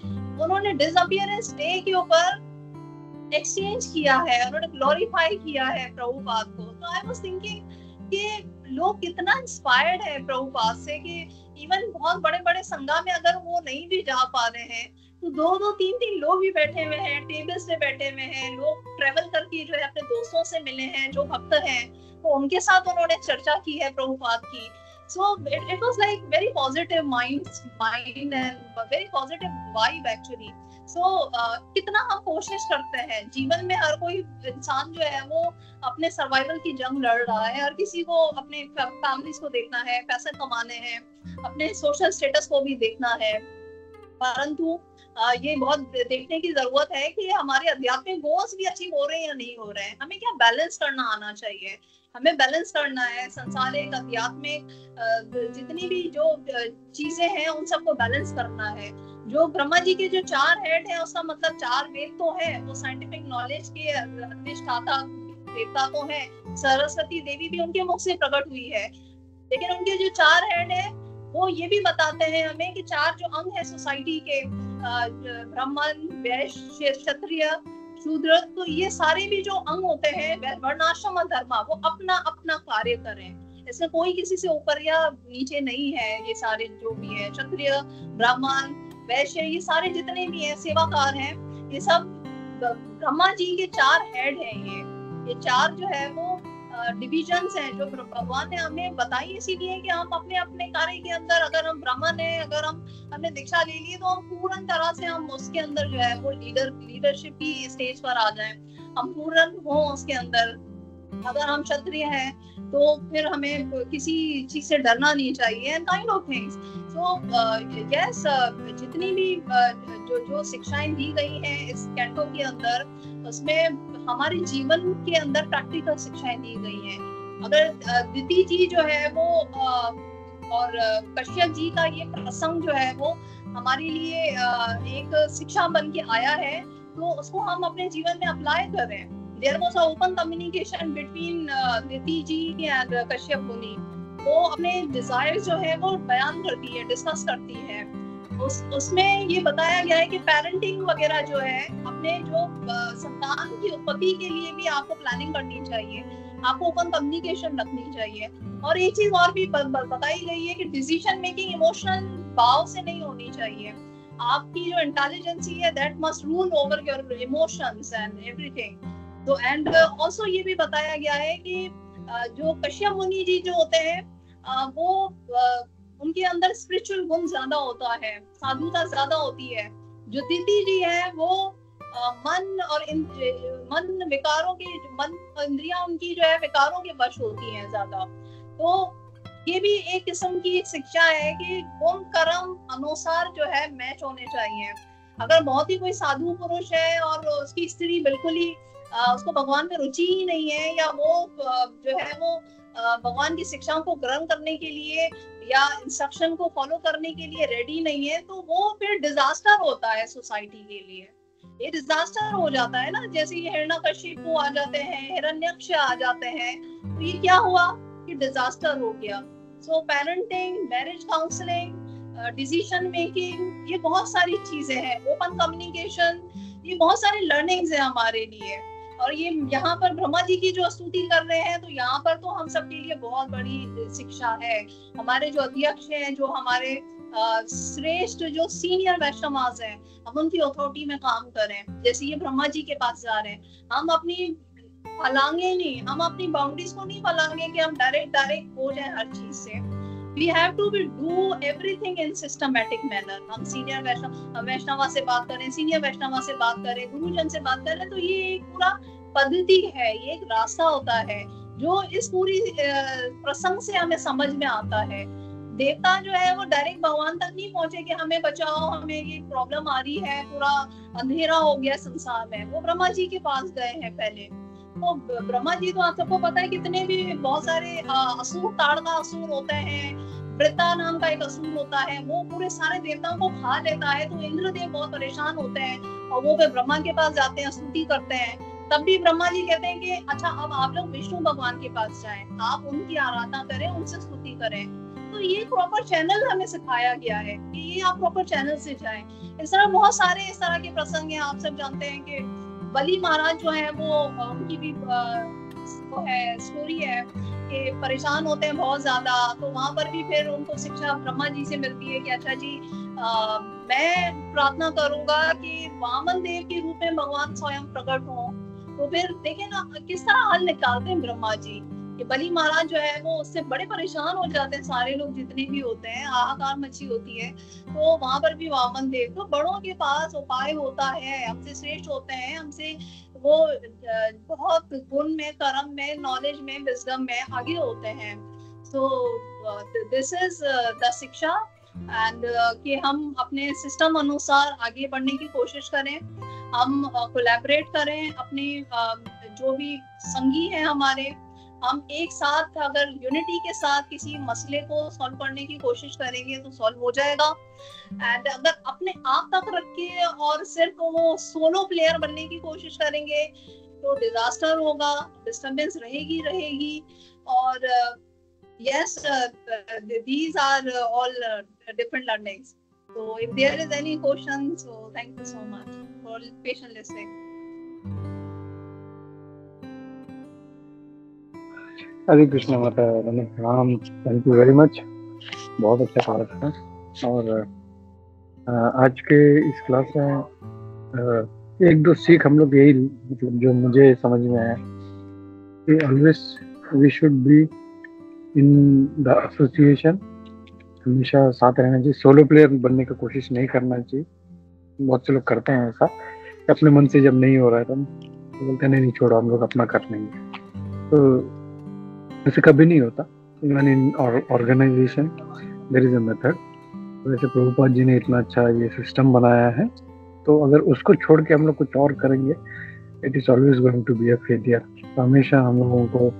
उन्होंने डिसअपियरेंस डे के ऊपर एक्सचेंज किया है, उन्होंने ग्लोरीफाई किया है प्रभुपाद को। तो आई वाज थिंकिंग कि लोग कितना इंस्पायर्ड है प्रभुपाद से, कि इवन बहुत बड़े बड़े संघा में अगर वो नहीं भी जा पा रहे हैं, तो 2-2, 3-3 लोग भी बैठे हुए हैं, टेबल्स पे बैठे हुए हैं, लोग ट्रेवल करके जो है अपने दोस्तों से मिले हैं जो भक्त हैं, तो उनके साथ उन्होंने चर्चा की है प्रभुपाद की। So it was like very positive mind and very positive vibe actually. So कितना हम कोशिश करते हैं, जीवन में हर कोई इंसान जो है वो अपने सर्वाइवल की जंग लड़ रहा है, हर किसी को अपने फैमिलीज को देखना है, पैसे कमाने हैं, अपने सोशल स्टेटस को भी देखना है। परंतु ये बहुत देखने की जरूरत है कि हमारे आध्यात्मिक गोल्स भी अचीव हो रहे हैं या नहीं हो रहे हैं। हमें क्या बैलेंस करना आना चाहिए, हमें बैलेंस करना है संसारिक आध्यात्मिक जितनी भी जो चीजें हैं उन सबको बैलेंस करना है। जो ब्रह्मा जी के जो 4 हेड हैं, उसका मतलब 4 वेद तो है, वो साइंटिफिक नॉलेज के अधिष्ठाता देवता तो है, सरस्वती देवी भी उनके मुख से प्रकट हुई है, लेकिन उनके जो 4 हेड है वो ये भी बताते हैं हमें कि 4 जो अंग है सोसाइटी के, ब्राह्मण, वैश्य, क्षत्रिय, शूद्र, तो ये सारे भी जो अंग होते हैं वर्णाश्रम धर्म, वो अपना अपना कार्य करें। इसमें कोई किसी से ऊपर या नीचे नहीं है। ये सारे जो भी है, क्षत्रिय, ब्राह्मण, वैश्य, ये सारे जितने भी हैं सेवाकार हैं, ये सब ब्रह्मा जी के 4 हेड हैं। ये 4 जो है वो डिविजन्स हैं जो भगवान ने हमें बताई, इसीलिए कि हम अपने अपने कार्य के अंदर, अगर हम ब्राह्मण है, अगर हमने दीक्षा ले ली, तो हम पूर्ण तरह से हम उसके अंदर जो है वो लीडरशिप की स्टेज पर आ जाएं, हम पूर्ण हो उसके अंदर। अगर हम क्षत्रिय हैं तो फिर हमें किसी चीज से डरना नहीं चाहिए, and kind of things. So yes, जितनी भी जो शिक्षाएं दी गई हैं इस कैंटो के अंदर, उसमें हमारे जीवन के अंदर प्रैक्टिकल शिक्षाएं दी गई हैं। अगर दिति जी जो है वो और कश्यप जी का ये प्रसंग जो है वो हमारे लिए एक शिक्षा बन के आया है, तो उसको हम अपने जीवन में अप्लाई करें। There was an open communication between Diti ji and Kashyap मुनि। वो अपने डिजायर जो है वो बयान करती है, डिस्कस करती है। उसमें ये बताया गया है कि पेरेंटिंग वगैरह जो है, अपने जो संतान की उत्पत्ति के लिए भी आपको प्लानिंग करनी चाहिए, आपको ओपन कम्युनिकेशन रखनी चाहिए। और एक चीज और भी बताई गई है कि डिसीजन मेकिंग इमोशनल भाव से नहीं होनी चाहिए। आपकी जो इंटेलिजेंसी है, that must rule over your emotions and everything. तो एंड ऑल्सो ये भी बताया गया है कि जो कश्यप मुनि जी जो होते हैं, वो उनके अंदर स्पिरिचुअल गुण ज्यादा होता है, साधुता ज्यादा होती है। जो दिति जी है वो मन और मन विकारों के, मन इंद्रियां उनकी जो है विकारों के वश होती हैं ज्यादा। तो ये भी एक किस्म की शिक्षा है कि गुण कर्म अनुसार जो है मैच होने चाहिए। अगर बहुत ही कोई साधु पुरुष है और उसकी स्त्री बिल्कुल ही उसको भगवान में रुचि ही नहीं है, या वो जो है वो भगवान की शिक्षाओं को ग्रहण करने के लिए या इंस्ट्रक्शन को फॉलो करने के लिए रेडी नहीं है, तो वो फिर डिजास्टर होता है सोसाइटी के लिए। ये डिजास्टर हो जाता है ना, जैसे ये हिरण्यकशिपु आ जाते हैं, हिरण्यक्ष आ जाते हैं, तो ये क्या हुआ कि डिजास्टर हो गया। So parenting, marriage counselling, decision making, ये बहुत सारी चीजें हैं, ओपन कम्युनिकेशन, ये बहुत सारी लर्निंग्स है हमारे लिए। और ये यहाँ पर ब्रह्मा जी की जो स्तुति कर रहे हैं, तो यहाँ पर तो हम सबके लिए बहुत बड़ी शिक्षा है। हमारे जो अध्यक्ष हैं, जो हमारे श्रेष्ठ जो सीनियर वैष्णवास हैं, हम उनकी अथॉरिटी में काम करें। जैसे ये ब्रह्मा जी के पास जा रहे हैं, हम अपनी फलांगे नहीं, हम अपनी बाउंड्रीज को नहीं फलांगे कि हम डायरेक्ट हो जाए हर चीज से। We have to do everything in systematic manner। हम सीनियर वैष्णवा से बात करें, सीनियर वैष्णवा से बात करें, गुरुजन से बात करें, तो ये एक पूरा पद्धति है, ये एक रास्ता होता है जो इस पूरी प्रसंग से हमें समझ में आता है। देवता जो है वो डायरेक्ट भगवान तक नहीं पहुंचे कि हमें बचाओ, हमें ये प्रॉब्लम आ रही है, पूरा अंधेरा हो गया संसार में। वो ब्रह्मा जी के पास गए हैं पहले। तो ब्रह्मा जी तो आप सबको पता है कितने भी बहुत सारे असुर, ताड़का असुर होते हैं, वृता नाम का एक असुर होता है, वो पूरे सारे देवताओं को खा लेता है। तो इंद्रदेव बहुत परेशान होते हैं और वो फिर ब्रह्मा के पास जाते हैं, स्तुति करते हैं। तब भी ब्रह्मा जी कहते हैं कि अच्छा, अब आप लोग विष्णु भगवान के पास जाएं, आप उनकी आराधना करें, उनसे स्तुति करें। तो ये प्रॉपर चैनल हमें सिखाया गया है कि ये आप प्रॉपर चैनल से जाएं। इस तरह बहुत सारे इस तरह के प्रसंग हैं। आप सब जानते हैं कि बलि महाराज जो है वो उनकी भी वो है स्टोरी है कि परेशान होते हैं बहुत ज्यादा। तो वहां पर भी फिर उनको शिक्षा ब्रह्मा जी से मिलती है कि अच्छा जी, मैं प्रार्थना करूंगा कि वामन देव के रूप में भगवान स्वयं प्रकट हो। तो फिर देखें ना किस तरह हल निकालते हैं ब्रह्मा जी। कि बलि महाराज जो है वो उससे बड़े परेशान हो जाते हैं, सारे लोग जितने भी होते हैं, हाहाकार मची होती है। तो वहां पर भी वामन देव, तो बड़ों के पास उपाय होता है, हमसे श्रेष्ठ होते हैं, हमसे वो बहुत गुण में, कर्म में, नॉलेज में, विजडम में आगे होते हैं। सो दिस इज द शिक्षा, एंड कि हम अपने सिस्टम अनुसार आगे बढ़ने की कोशिश करें, हम कोलैबोरेट करें, अपने जो भी संगी हैं हमारे, हम एक साथ अगर यूनिटी के साथ किसी मसले को सॉल्व करने की कोशिश करेंगे तो सॉल्व हो जाएगा। एंड अगर अपने आप तक रख के और सिर्फ वो सोलो प्लेयर बनने की कोशिश करेंगे तो डिजास्टर होगा, डिस्टर्बेंस रहेगी। और yes, these are all different learnings. So if there is any question, so thank you so much for patient listening. हरे कृष्ण माता रमन प्रणाम। Thank you very much. बहुत अच्छा क्लास था। और आज के इस क्लास में एक दो सीख हम लोग यही मतलब जो मुझे समझ में आया कि always we should be in the association. हमेशा साथ रहना चाहिए। सोलो प्लेयर बनने की कोशिश नहीं करना चाहिए। बहुत से लोग करते हैं ऐसा, अपने मन से जब नहीं हो रहा है तो बोलते नहीं नहीं छोड़ो हम लोग अपना कर लेंगे। तो ऐसे कभी नहीं होता। Even in organisation there is a method. वैसे प्रभुपाद जी ने इतना अच्छा ये सिस्टम बनाया है, तो अगर उसको छोड़ के हम लोग कुछ और करेंगे it is always going to be a failure. तो हमेशा हम लोगों को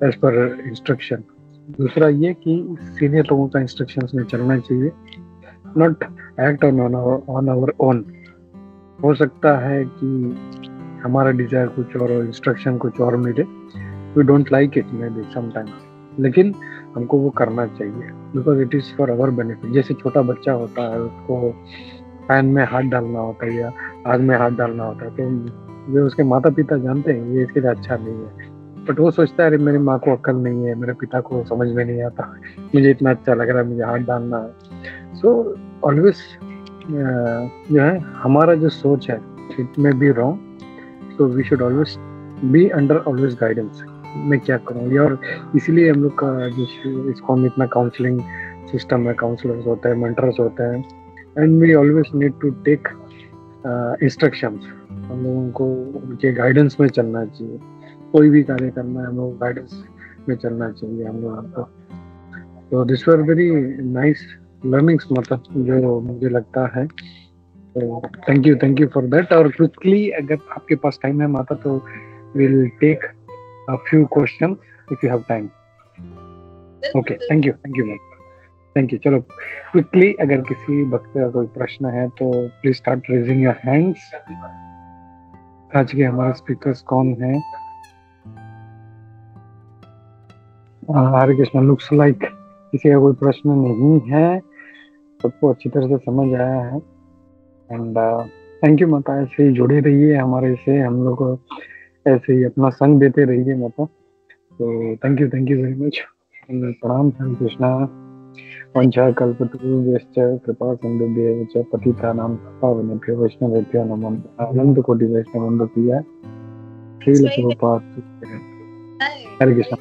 एज पर इंस्ट्रक्शन। दूसरा ये कि सीनियर लोगों का इंस्ट्रक्शंस में चलना चाहिए, not act on our own. हो सकता है कि हमारा डिजायर कुछ और इंस्ट्रक्शन कुछ और मिले, we don't like it may be sometimes, लेकिन हमको वो करना चाहिए because it is for our benefit. जैसे छोटा बच्चा होता है, उसको पैन में हाथ डालना होता है या आग में हाथ डालना होता है, तो जो उसके माता पिता जानते हैं ये इसके लिए अच्छा नहीं है, बट वो सोचता है अरे मेरी माँ को अक्ल नहीं है, मेरे पिता को समझ में नहीं आता, मुझे इतना अच्छा लग रहा है, मुझे हाथ डालना है। सो ऑलवेज जो है हमारा जो सोच है it may be wrong, so we should always be under always guidance. मैं क्या करूँ ये, और इसीलिए हम लोग का जो इसको हम इतना काउंसलिंग सिस्टम है, काउंसलर्स होते हैं, मेंटर्स होते हैं, and we always need to take instructions. हम लोगों को उनके गाइडेंस में चलना चाहिए। कोई भी कार्य करना है हम लोग गाइडेंस में चलना चाहिए हम लोगों को। तो this were very nice learnings मतलब जो मुझे लगता है। तो थैंक यू फॉर दैट। और क्विकली अगर आपके पास टाइम है माता तो will take a few questions if you have time. Okay, thank you ma'am, thank you. चलो क्विकली अगर किसी भक्त का कोई प्रश्न है तो please start raising your hands. आज के हमारे स्पीकर्स कौन हैं? हरे कृष्ण। लुक्स लाइक किसी का कोई प्रश्न नहीं है, सबको अच्छी तरह से समझ आया है। एंड थैंक यू माता, ऐसे ही जुड़े रहिए हमारे से, हम लोग को ऐसे ही अपना संग देते रहिए माता। तो थैंक यू वेरी मच। प्रणाम। हरे कृष्णा। वंशा कल्पतरुभ्यश्च कृपा सिन्धुभ्येव च पतितानां पावनेभ्यो वैष्णवेभ्यो नमो नमः। अनंत कोटि वैष्णव वंदनीय। श्रील प्रभुपाद। हरे कृष्ण।